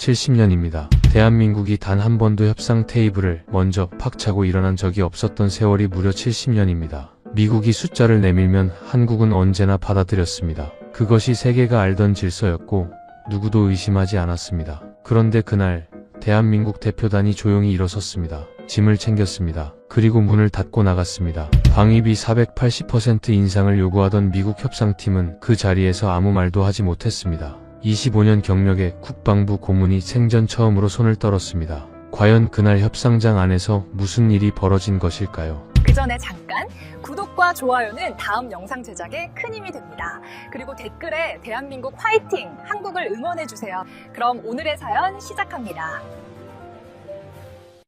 1970년입니다. 대한민국이 단 한 번도 협상 테이블을 먼저 팍 차고 일어난 적이 없었던 세월이 무려 70년입니다. 미국이 숫자를 내밀면 한국은 언제나 받아들였습니다. 그것이 세계가 알던 질서였고 누구도 의심하지 않았습니다. 그런데 그날 대한민국 대표단이 조용히 일어섰습니다. 짐을 챙겼습니다. 그리고 문을 닫고 나갔습니다. 방위비 480% 인상을 요구하던 미국 협상팀은 그 자리에서 아무 말도 하지 못했습니다. 25년 경력의 국방부 고문이 생전 처음으로 손을 떨었습니다. 과연 그날 협상장 안에서 무슨 일이 벌어진 것일까요? 그 전에 잠깐 구독과 좋아요는 다음 영상 제작에 큰 힘이 됩니다. 그리고 댓글에 대한민국 화이팅! 한국을 응원해주세요. 그럼 오늘의 사연 시작합니다.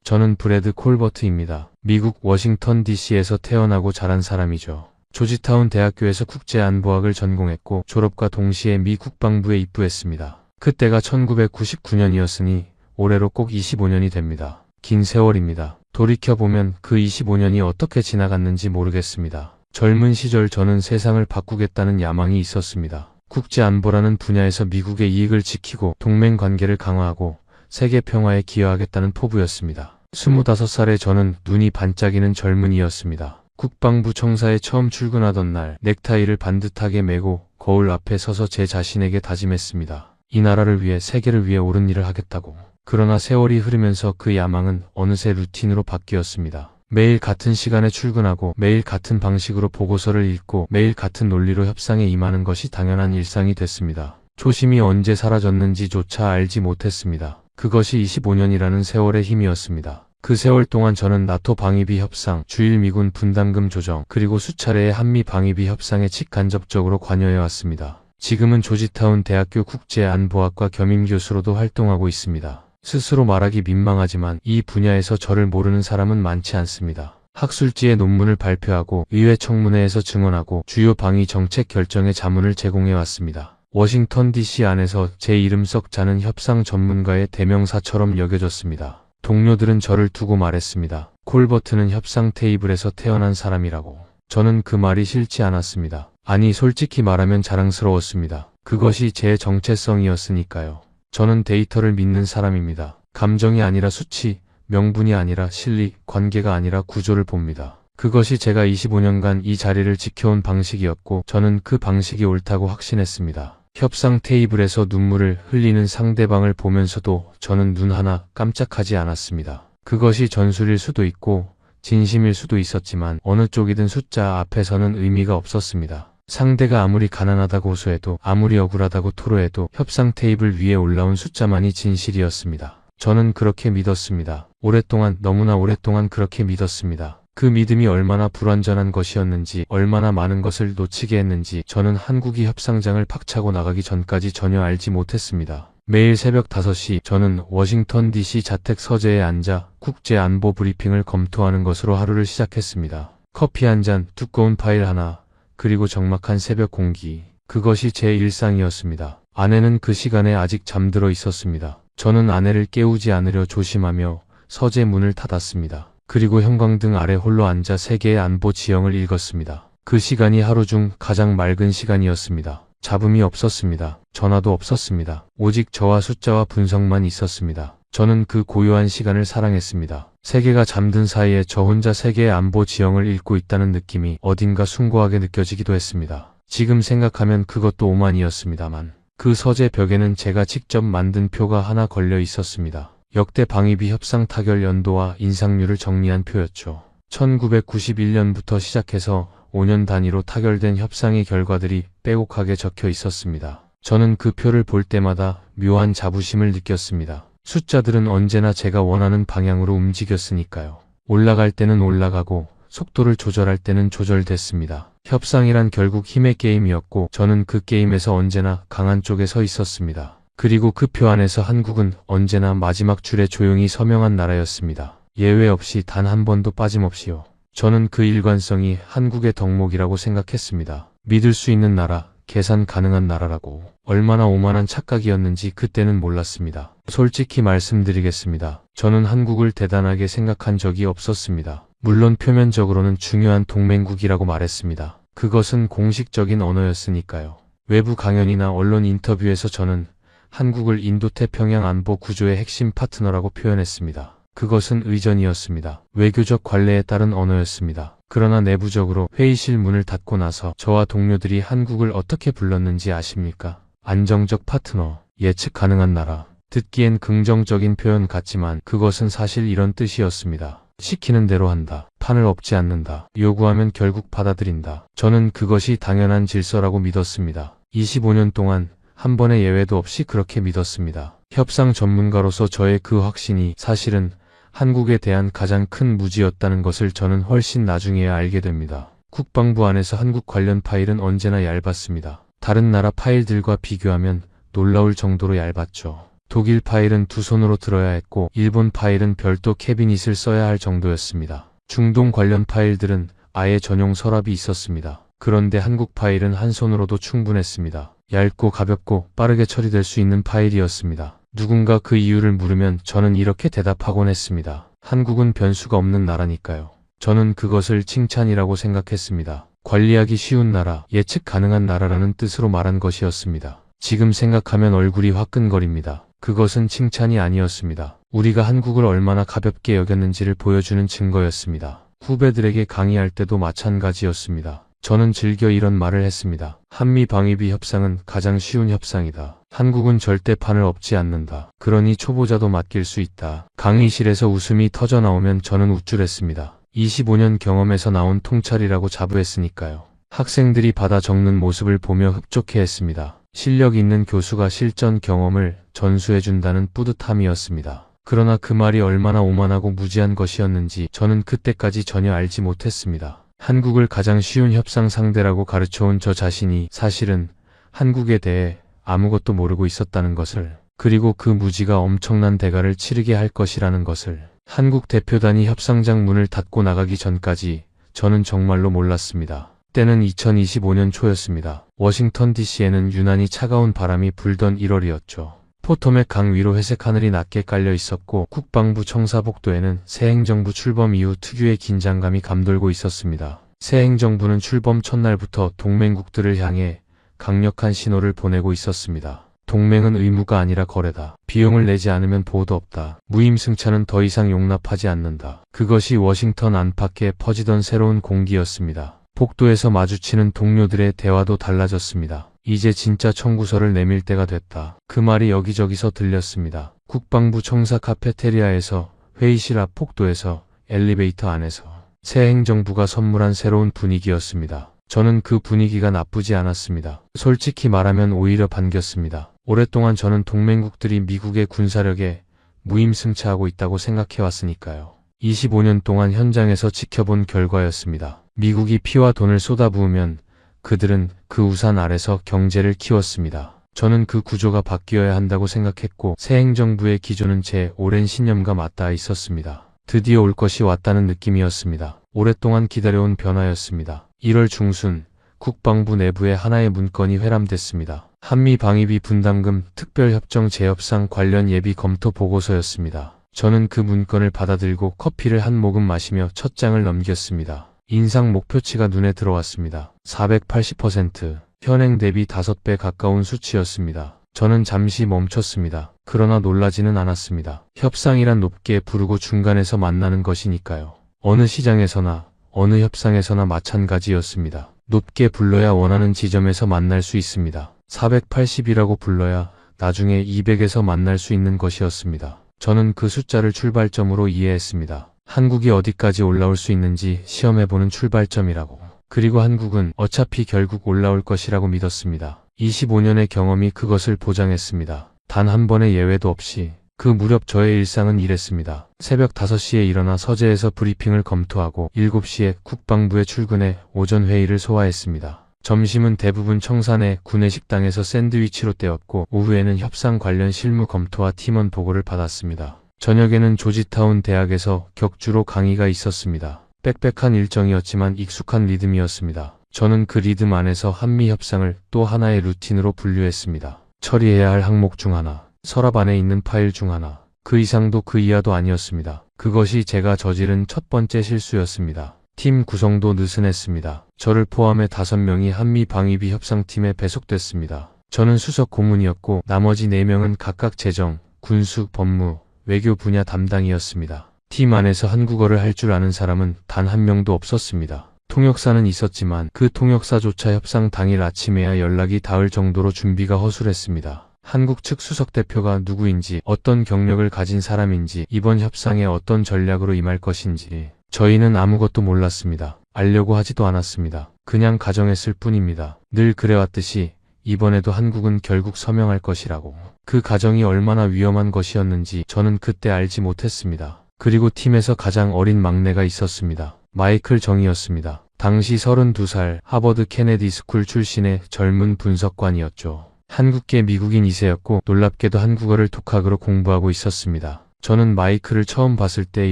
저는 브래드 콜버트입니다. 미국 워싱턴 DC에서 태어나고 자란 사람이죠. 조지타운 대학교에서 국제안보학을 전공했고 졸업과 동시에 미 국방부에 입부했습니다. 그때가 1999년이었으니 올해로 꼭 25년이 됩니다. 긴 세월입니다. 돌이켜보면 그 25년이 어떻게 지나갔는지 모르겠습니다. 젊은 시절 저는 세상을 바꾸겠다는 야망이 있었습니다. 국제안보라는 분야에서 미국의 이익을 지키고 동맹관계를 강화하고 세계 평화에 기여하겠다는 포부였습니다. 25살에 저는 눈이 반짝이는 젊은이였습니다. 국방부 청사에 처음 출근하던 날 넥타이를 반듯하게 매고 거울 앞에 서서 제 자신에게 다짐했습니다. 이 나라를 위해 세계를 위해 옳은 일을 하겠다고. 그러나 세월이 흐르면서 그 야망은 어느새 루틴으로 바뀌었습니다. 매일 같은 시간에 출근하고 매일 같은 방식으로 보고서를 읽고 매일 같은 논리로 협상에 임하는 것이 당연한 일상이 됐습니다. 초심이 언제 사라졌는지조차 알지 못했습니다. 그것이 25년이라는 세월의 힘이었습니다. 그 세월 동안 저는 나토 방위비 협상, 주일 미군 분담금 조정, 그리고 수차례의 한미 방위비 협상에 직간접적으로 관여해왔습니다. 지금은 조지타운 대학교 국제안보학과 겸임교수로도 활동하고 있습니다. 스스로 말하기 민망하지만 이 분야에서 저를 모르는 사람은 많지 않습니다. 학술지에 논문을 발표하고 의회 청문회에서 증언하고 주요 방위 정책 결정에 자문을 제공해왔습니다. 워싱턴 DC 안에서 제 이름 썩 자는 협상 전문가의 대명사처럼 여겨졌습니다. 동료들은 저를 두고 말했습니다. 콜버트는 협상 테이블에서 태어난 사람이라고. 저는 그 말이 싫지 않았습니다. 아니, 솔직히 말하면 자랑스러웠습니다. 그것이 제 정체성이었으니까요. 저는 데이터를 믿는 사람입니다. 감정이 아니라 수치, 명분이 아니라 실리, 관계가 아니라 구조를 봅니다. 그것이 제가 25년간 이 자리를 지켜온 방식이었고 저는 그 방식이 옳다고 확신했습니다. 협상 테이블에서 눈물을 흘리는 상대방을 보면서도 저는 눈 하나 깜짝하지 않았습니다. 그것이 전술일 수도 있고 진심일 수도 있었지만 어느 쪽이든 숫자 앞에서는 의미가 없었습니다. 상대가 아무리 가난하다고 호소해도 아무리 억울하다고 토로해도 협상 테이블 위에 올라온 숫자만이 진실이었습니다. 저는 그렇게 믿었습니다. 오랫동안, 너무나 오랫동안 그렇게 믿었습니다. 그 믿음이 얼마나 불완전한 것이었는지, 얼마나 많은 것을 놓치게 했는지 저는 한국이 협상장을 팍차고 나가기 전까지 전혀 알지 못했습니다. 매일 새벽 5시 저는 워싱턴 DC 자택 서재에 앉아 국제안보 브리핑을 검토하는 것으로 하루를 시작했습니다. 커피 한 잔, 두꺼운 파일 하나, 그리고 적막한 새벽 공기. 그것이 제 일상이었습니다. 아내는 그 시간에 아직 잠들어 있었습니다. 저는 아내를 깨우지 않으려 조심하며 서재 문을 닫았습니다. 그리고 형광등 아래 홀로 앉아 세계의 안보 지형을 읽었습니다. 그 시간이 하루 중 가장 맑은 시간이었습니다. 잡음이 없었습니다. 전화도 없었습니다. 오직 저와 숫자와 분석만 있었습니다. 저는 그 고요한 시간을 사랑했습니다. 세계가 잠든 사이에 저 혼자 세계의 안보 지형을 읽고 있다는 느낌이 어딘가 숭고하게 느껴지기도 했습니다. 지금 생각하면 그것도 오만이었습니다만 그 서재 벽에는 제가 직접 만든 표가 하나 걸려 있었습니다. 역대 방위비 협상 타결 연도와 인상률을 정리한 표였죠. 1991년부터 시작해서 5년 단위로 타결된 협상의 결과들이 빼곡하게 적혀 있었습니다. 저는 그 표를 볼 때마다 묘한 자부심을 느꼈습니다. 숫자들은 언제나 제가 원하는 방향으로 움직였으니까요. 올라갈 때는 올라가고 속도를 조절할 때는 조절됐습니다. 협상이란 결국 힘의 게임이었고 저는 그 게임에서 언제나 강한 쪽에 서 있었습니다. 그리고 그 표 안에서 한국은 언제나 마지막 줄에 조용히 서명한 나라였습니다. 예외 없이 단 한 번도 빠짐없이요. 저는 그 일관성이 한국의 덕목이라고 생각했습니다. 믿을 수 있는 나라, 계산 가능한 나라라고. 얼마나 오만한 착각이었는지 그때는 몰랐습니다. 솔직히 말씀드리겠습니다. 저는 한국을 대단하게 생각한 적이 없었습니다. 물론 표면적으로는 중요한 동맹국이라고 말했습니다. 그것은 공식적인 언어였으니까요. 외부 강연이나 언론 인터뷰에서 저는 한국을 인도태평양 안보 구조의 핵심 파트너라고 표현했습니다. 그것은 의전이었습니다. 외교적 관례에 따른 언어였습니다. 그러나 내부적으로 회의실 문을 닫고 나서 저와 동료들이 한국을 어떻게 불렀는지 아십니까? 안정적 파트너, 예측 가능한 나라. 듣기엔 긍정적인 표현 같지만 그것은 사실 이런 뜻이었습니다. 시키는 대로 한다. 판을 엎지 않는다. 요구하면 결국 받아들인다. 저는 그것이 당연한 질서라고 믿었습니다. 25년 동안 한 번의 예외도 없이 그렇게 믿었습니다. 협상 전문가로서 저의 그 확신이 사실은 한국에 대한 가장 큰 무지였다는 것을 저는 훨씬 나중에야 알게 됩니다. 국방부 안에서 한국 관련 파일은 언제나 얇았습니다. 다른 나라 파일들과 비교하면 놀라울 정도로 얇았죠. 독일 파일은 두 손으로 들어야 했고 일본 파일은 별도 캐비닛을 써야 할 정도였습니다. 중동 관련 파일들은 아예 전용 서랍이 있었습니다. 그런데 한국 파일은 한 손으로도 충분했습니다. 얇고 가볍고 빠르게 처리될 수 있는 파일이었습니다. 누군가 그 이유를 물으면 저는 이렇게 대답하곤 했습니다. 한국은 변수가 없는 나라니까요. 저는 그것을 칭찬이라고 생각했습니다. 관리하기 쉬운 나라, 예측 가능한 나라라는 뜻으로 말한 것이었습니다. 지금 생각하면 얼굴이 화끈거립니다. 그것은 칭찬이 아니었습니다. 우리가 한국을 얼마나 가볍게 여겼는지를 보여주는 증거였습니다. 후배들에게 강의할 때도 마찬가지였습니다. 저는 즐겨 이런 말을 했습니다. 한미 방위비 협상은 가장 쉬운 협상이다. 한국은 절대 판을 엎지 않는다. 그러니 초보자도 맡길 수 있다. 강의실에서 웃음이 터져 나오면 저는 우쭐했습니다. 25년 경험에서 나온 통찰이라고 자부했으니까요. 학생들이 받아 적는 모습을 보며 흡족해했습니다. 실력 있는 교수가 실전 경험을 전수해준다는 뿌듯함이었습니다. 그러나 그 말이 얼마나 오만하고 무지한 것이었는지 저는 그때까지 전혀 알지 못했습니다. 한국을 가장 쉬운 협상 상대라고 가르쳐온 저 자신이 사실은 한국에 대해 아무것도 모르고 있었다는 것을, 그리고 그 무지가 엄청난 대가를 치르게 할 것이라는 것을, 한국 대표단이 협상장 문을 닫고 나가기 전까지 저는 정말로 몰랐습니다. 때는 2025년 초였습니다. 워싱턴 DC에는 유난히 차가운 바람이 불던 1월이었죠. 포토맥 강 위로 회색 하늘이 낮게 깔려 있었고 국방부 청사복도에는 새 행정부 출범 이후 특유의 긴장감이 감돌고 있었습니다. 새 행정부는 출범 첫날부터 동맹국들을 향해 강력한 신호를 보내고 있었습니다. 동맹은 의무가 아니라 거래다. 비용을 내지 않으면 보호도 없다. 무임승차는 더 이상 용납하지 않는다. 그것이 워싱턴 안팎에 퍼지던 새로운 공기였습니다. 복도에서 마주치는 동료들의 대화도 달라졌습니다. 이제 진짜 청구서를 내밀 때가 됐다. 그 말이 여기저기서 들렸습니다. 국방부 청사 카페테리아에서, 회의실 앞 복도에서, 엘리베이터 안에서. 새 행정부가 선물한 새로운 분위기였습니다. 저는 그 분위기가 나쁘지 않았습니다. 솔직히 말하면 오히려 반겼습니다. 오랫동안 저는 동맹국들이 미국의 군사력에 무임승차하고 있다고 생각해왔으니까요. 25년 동안 현장에서 지켜본 결과였습니다. 미국이 피와 돈을 쏟아부으면 그들은 그 우산 아래서 경제를 키웠습니다. 저는 그 구조가 바뀌어야 한다고 생각했고 새 행정부의 기조는 제 오랜 신념과 맞닿아 있었습니다. 드디어 올 것이 왔다는 느낌이었습니다. 오랫동안 기다려온 변화였습니다. 1월 중순 국방부 내부에 하나의 문건이 회람됐습니다. 한미 방위비 분담금 특별협정 재협상 관련 예비 검토 보고서였습니다. 저는 그 문건을 받아들고 커피를 한 모금 마시며 첫 장을 넘겼습니다. 인상 목표치가 눈에 들어왔습니다. 480%, 현행 대비 5배 가까운 수치였습니다. 저는 잠시 멈췄습니다. 그러나 놀라지는 않았습니다. 협상이란 높게 부르고 중간에서 만나는 것이니까요. 어느 시장에서나 어느 협상에서나 마찬가지였습니다. 높게 불러야 원하는 지점에서 만날 수 있습니다. 480이라고 불러야 나중에 200에서 만날 수 있는 것이었습니다. 저는 그 숫자를 출발점으로 이해했습니다. 한국이 어디까지 올라올 수 있는지 시험해보는 출발점이라고. 그리고 한국은 어차피 결국 올라올 것이라고 믿었습니다. 25년의 경험이 그것을 보장했습니다. 단 한 번의 예외도 없이. 그 무렵 저의 일상은 이랬습니다. 새벽 5시에 일어나 서재에서 브리핑을 검토하고 7시에 국방부에 출근해 오전 회의를 소화했습니다. 점심은 대부분 청사 내 구내식당에서 샌드위치로 때웠고 오후에는 협상 관련 실무 검토와 팀원 보고를 받았습니다. 저녁에는 조지타운 대학에서 격주로 강의가 있었습니다. 빽빽한 일정이었지만 익숙한 리듬이었습니다. 저는 그 리듬 안에서 한미 협상을 또 하나의 루틴으로 분류했습니다. 처리해야 할 항목 중 하나, 서랍 안에 있는 파일 중 하나, 그 이상도 그 이하도 아니었습니다. 그것이 제가 저지른 첫 번째 실수였습니다. 팀 구성도 느슨했습니다. 저를 포함해 5명이 한미 방위비 협상팀에 배속됐습니다. 저는 수석 고문이었고 나머지 4명은 각각 재정, 군수, 법무, 외교 분야 담당이었습니다. 팀 안에서 한국어를 할 줄 아는 사람은 단 한 명도 없었습니다. 통역사는 있었지만 그 통역사조차 협상 당일 아침에야 연락이 닿을 정도로 준비가 허술했습니다. 한국 측 수석 대표가 누구인지, 어떤 경력을 가진 사람인지, 이번 협상에 어떤 전략으로 임할 것인지 저희는 아무것도 몰랐습니다. 알려고 하지도 않았습니다. 그냥 가정했을 뿐입니다. 늘 그래왔듯이 이번에도 한국은 결국 서명할 것이라고. 그 가정이 얼마나 위험한 것이었는지 저는 그때 알지 못했습니다. 그리고 팀에서 가장 어린 막내가 있었습니다. 마이클 정이었습니다. 당시 32살 하버드 케네디 스쿨 출신의 젊은 분석관이었죠. 한국계 미국인 2세였고 놀랍게도 한국어를 독학으로 공부하고 있었습니다. 저는 마이클을 처음 봤을 때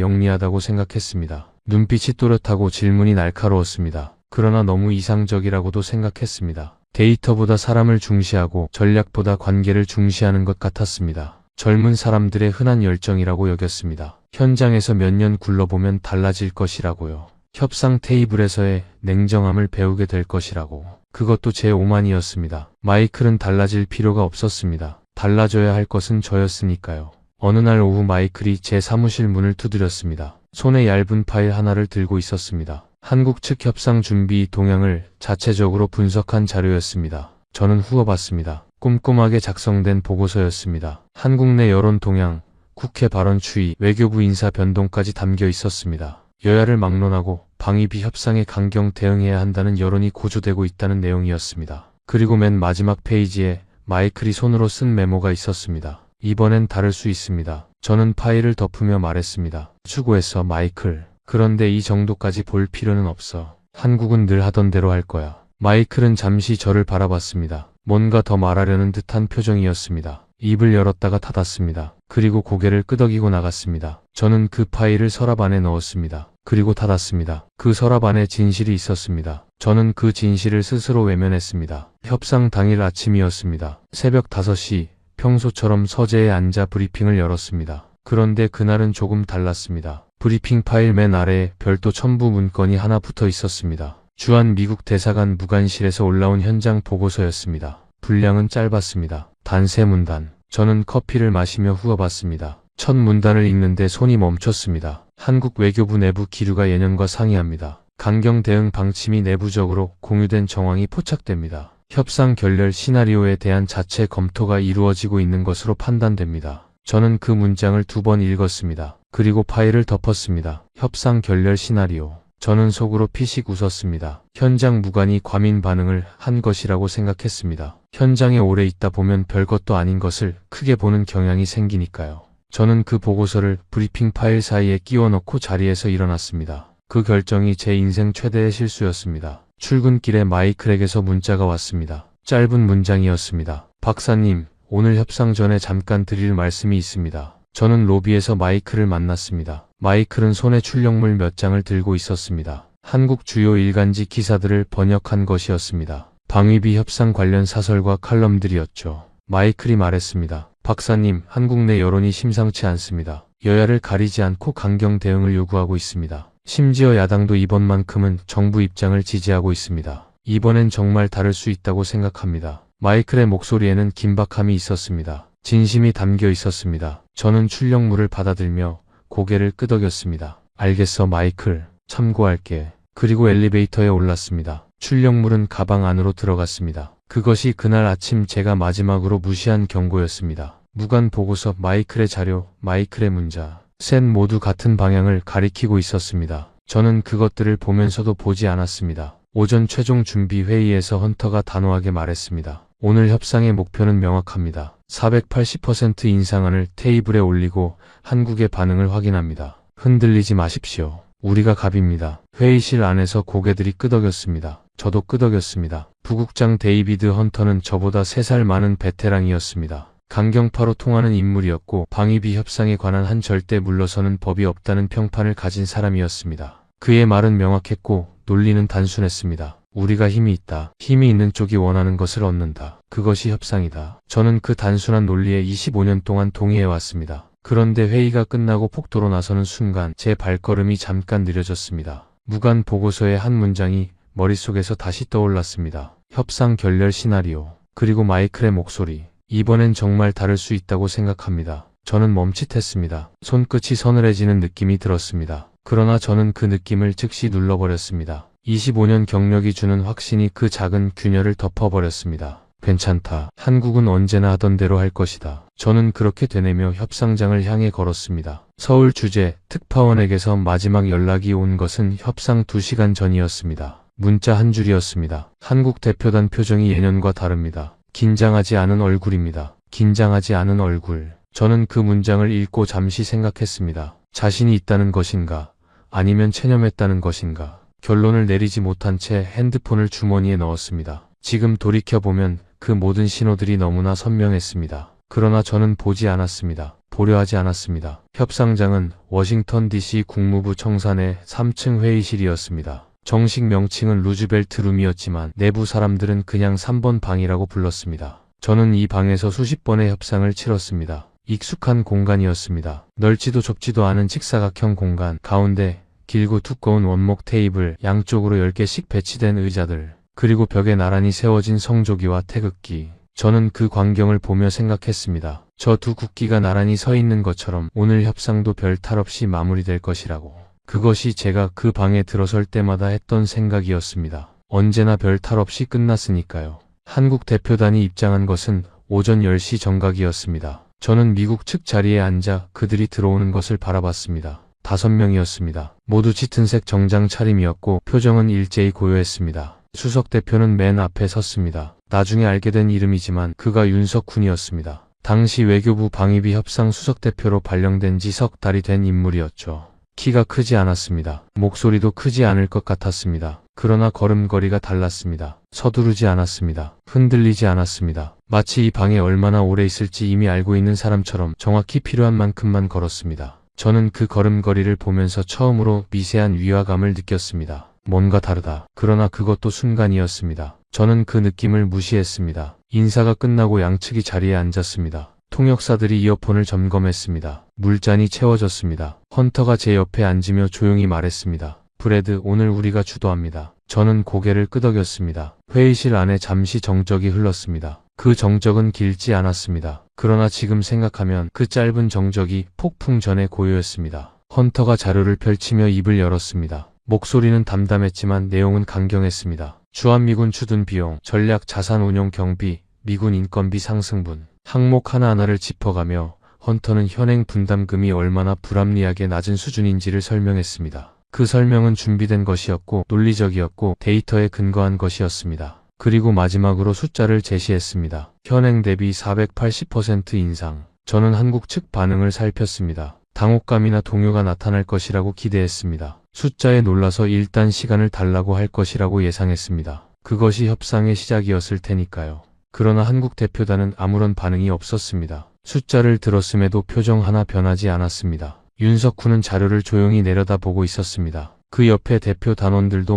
영리하다고 생각했습니다. 눈빛이 또렷하고 질문이 날카로웠습니다. 그러나 너무 이상적이라고도 생각했습니다. 데이터보다 사람을 중시하고 전략보다 관계를 중시하는 것 같았습니다. 젊은 사람들의 흔한 열정이라고 여겼습니다. 현장에서 몇 년 굴러보면 달라질 것이라고요. 협상 테이블에서의 냉정함을 배우게 될 것이라고. 그것도 제 오만이었습니다. 마이클은 달라질 필요가 없었습니다. 달라져야 할 것은 저였으니까요. 어느 날 오후 마이클이 제 사무실 문을 두드렸습니다. 손에 얇은 파일 하나를 들고 있었습니다. 한국 측 협상 준비 동향을 자체적으로 분석한 자료였습니다. 저는 후워봤습니다. 꼼꼼하게 작성된 보고서였습니다. 한국 내 여론 동향, 국회 발언 추이, 외교부 인사 변동까지 담겨 있었습니다. 여야를 막론하고 방위비 협상에 강경 대응해야 한다는 여론이 고조되고 있다는 내용이었습니다. 그리고 맨 마지막 페이지에 마이클이 손으로 쓴 메모가 있었습니다. 이번엔 다를 수 있습니다. 저는 파일을 덮으며 말했습니다. 수고했어, 마이클. 그런데 이 정도까지 볼 필요는 없어. 한국은 늘 하던 대로 할 거야. 마이클은 잠시 저를 바라봤습니다. 뭔가 더 말하려는 듯한 표정이었습니다. 입을 열었다가 닫았습니다. 그리고 고개를 끄덕이고 나갔습니다. 저는 그 파일을 서랍 안에 넣었습니다. 그리고 닫았습니다. 그 서랍 안에 진실이 있었습니다. 저는 그 진실을 스스로 외면했습니다. 협상 당일 아침이었습니다. 새벽 5시, 평소처럼 서재에 앉아 브리핑을 열었습니다. 그런데 그날은 조금 달랐습니다. 브리핑 파일 맨 아래에 별도 첨부 문건이 하나 붙어 있었습니다. 주한 미국 대사관 무관실에서 올라온 현장 보고서였습니다. 분량은 짧았습니다. 단 3문단. 저는 커피를 마시며 후어봤습니다. 첫 문단을 읽는데 손이 멈췄습니다. 한국 외교부 내부 기류가 예년과 상이합니다. 강경 대응 방침이 내부적으로 공유된 정황이 포착됩니다. 협상 결렬 시나리오에 대한 자체 검토가 이루어지고 있는 것으로 판단됩니다. 저는 그 문장을 2번 읽었습니다. 그리고 파일을 덮었습니다. 협상 결렬 시나리오. 저는 속으로 피식 웃었습니다. 현장 무관이 과민 반응을 한 것이라고 생각했습니다. 현장에 오래 있다 보면 별것도 아닌 것을 크게 보는 경향이 생기니까요. 저는 그 보고서를 브리핑 파일 사이에 끼워 넣고 자리에서 일어났습니다. 그 결정이 제 인생 최대의 실수였습니다. 출근길에 마이클에게서 문자가 왔습니다. 짧은 문장이었습니다. 박사님, 오늘 협상 전에 잠깐 드릴 말씀이 있습니다. 저는 로비에서 마이클을 만났습니다. 마이클은 손에 출력물 몇 장을 들고 있었습니다. 한국 주요 일간지 기사들을 번역한 것이었습니다. 방위비 협상 관련 사설과 칼럼들이었죠. 마이클이 말했습니다. 박사님, 한국 내 여론이 심상치 않습니다. 여야를 가리지 않고 강경 대응을 요구하고 있습니다. 심지어 야당도 이번만큼은 정부 입장을 지지하고 있습니다. 이번엔 정말 다를 수 있다고 생각합니다. 마이클의 목소리에는 긴박함이 있었습니다. 진심이 담겨 있었습니다. 저는 출력물을 받아들며 고개를 끄덕였습니다. 알겠어, 마이클. 참고할게. 그리고 엘리베이터에 올랐습니다. 출력물은 가방 안으로 들어갔습니다. 그것이 그날 아침 제가 마지막으로 무시한 경고였습니다. 무관 보고서, 마이클의 자료, 마이클의 문자. 셋 모두 같은 방향을 가리키고 있었습니다. 저는 그것들을 보면서도 보지 않았습니다. 오전 최종 준비 회의에서 헌터가 단호하게 말했습니다. 오늘 협상의 목표는 명확합니다. 480% 인상안을 테이블에 올리고 한국의 반응을 확인합니다. 흔들리지 마십시오. 우리가 갑입니다. 회의실 안에서 고개들이 끄덕였습니다. 저도 끄덕였습니다. 부국장 데이비드 헌터는 저보다 3살 많은 베테랑이었습니다. 강경파로 통하는 인물이었고 방위비 협상에 관한 한 절대 물러서는 법이 없다는 평판을 가진 사람이었습니다. 그의 말은 명확했고 논리는 단순했습니다. 우리가 힘이 있다. 힘이 있는 쪽이 원하는 것을 얻는다. 그것이 협상이다. 저는 그 단순한 논리에 25년 동안 동의해왔습니다. 그런데 회의가 끝나고 폭도로 나서는 순간 제 발걸음이 잠깐 느려졌습니다. 무관 보고서의 한 문장이 머릿속에서 다시 떠올랐습니다. 협상 결렬 시나리오. 그리고 마이클의 목소리. 이번엔 정말 다를 수 있다고 생각합니다. 저는 멈칫했습니다. 손끝이 서늘해지는 느낌이 들었습니다. 그러나 저는 그 느낌을 즉시 눌러버렸습니다. 25년 경력이 주는 확신이 그 작은 균열을 덮어버렸습니다. 괜찮다. 한국은 언제나 하던 대로 할 것이다. 저는 그렇게 되뇌며 협상장을 향해 걸었습니다. 서울 주재 특파원에게서 마지막 연락이 온 것은 협상 2시간 전이었습니다. 문자 한 줄이었습니다. 한국 대표단 표정이 예년과 다릅니다. 긴장하지 않은 얼굴입니다. 긴장하지 않은 얼굴. 저는 그 문장을 읽고 잠시 생각했습니다. 자신이 있다는 것인가? 아니면 체념했다는 것인가? 결론을 내리지 못한 채 핸드폰을 주머니에 넣었습니다. 지금 돌이켜보면 그 모든 신호들이 너무나 선명했습니다. 그러나 저는 보지 않았습니다. 보려 하지 않았습니다. 협상장은 워싱턴 DC 국무부 청산의 3층 회의실이었습니다. 정식 명칭은 루즈벨트 룸이었지만 내부 사람들은 그냥 3번 방이라고 불렀습니다. 저는 이 방에서 수십 번의 협상을 치렀습니다. 익숙한 공간이었습니다. 넓지도 좁지도 않은 직사각형 공간, 가운데 길고 두꺼운 원목 테이블, 양쪽으로 10개씩 배치된 의자들, 그리고 벽에 나란히 세워진 성조기와 태극기. 저는 그 광경을 보며 생각했습니다. 저 두 국기가 나란히 서 있는 것처럼 오늘 협상도 별 탈 없이 마무리될 것이라고. 그것이 제가 그 방에 들어설 때마다 했던 생각이었습니다. 언제나 별 탈 없이 끝났으니까요. 한국 대표단이 입장한 것은 오전 10시 정각이었습니다. 저는 미국 측 자리에 앉아 그들이 들어오는 것을 바라봤습니다. 5명이었습니다. 모두 짙은색 정장 차림이었고 표정은 일제히 고요했습니다. 수석 대표는 맨 앞에 섰습니다. 나중에 알게 된 이름이지만 그가 윤석훈이었습니다. 당시 외교부 방위비 협상 수석 대표로 발령된 지 석 달이 된 인물이었죠. 키가 크지 않았습니다. 목소리도 크지 않을 것 같았습니다. 그러나 걸음걸이가 달랐습니다. 서두르지 않았습니다. 흔들리지 않았습니다. 마치 이 방에 얼마나 오래 있을지 이미 알고 있는 사람처럼 정확히 필요한 만큼만 걸었습니다. 저는 그 걸음걸이를 보면서 처음으로 미세한 위화감을 느꼈습니다. 뭔가 다르다. 그러나 그것도 순간이었습니다. 저는 그 느낌을 무시했습니다. 인사가 끝나고 양측이 자리에 앉았습니다. 통역사들이 이어폰을 점검했습니다. 물잔이 채워졌습니다. 헌터가 제 옆에 앉으며 조용히 말했습니다. 브래드, 오늘 우리가 주도합니다. 저는 고개를 끄덕였습니다. 회의실 안에 잠시 정적이 흘렀습니다. 그 정적은 길지 않았습니다. 그러나 지금 생각하면 그 짧은 정적이 폭풍 전의 고요였습니다. 헌터가 자료를 펼치며 입을 열었습니다. 목소리는 담담했지만 내용은 강경했습니다. 주한미군 추둔 비용, 전략 자산 운용 경비, 미군 인건비 상승분. 항목 하나하나를 짚어가며 헌터는 현행 분담금이 얼마나 불합리하게 낮은 수준인지를 설명했습니다. 그 설명은 준비된 것이었고 논리적이었고 데이터에 근거한 것이었습니다. 그리고 마지막으로 숫자를 제시했습니다. 현행 대비 480% 인상. 저는 한국 측 반응을 살폈습니다. 당혹감이나 동요가 나타날 것이라고 기대했습니다. 숫자에 놀라서 일단 시간을 달라고 할 것이라고 예상했습니다. 그것이 협상의 시작이었을 테니까요. 그러나 한국 대표단은 아무런 반응이 없었습니다. 숫자를 들었음에도 표정 하나 변하지 않았습니다. 윤석훈은 자료를 조용히 내려다보고 있었습니다. 그 옆에 대표 단원들도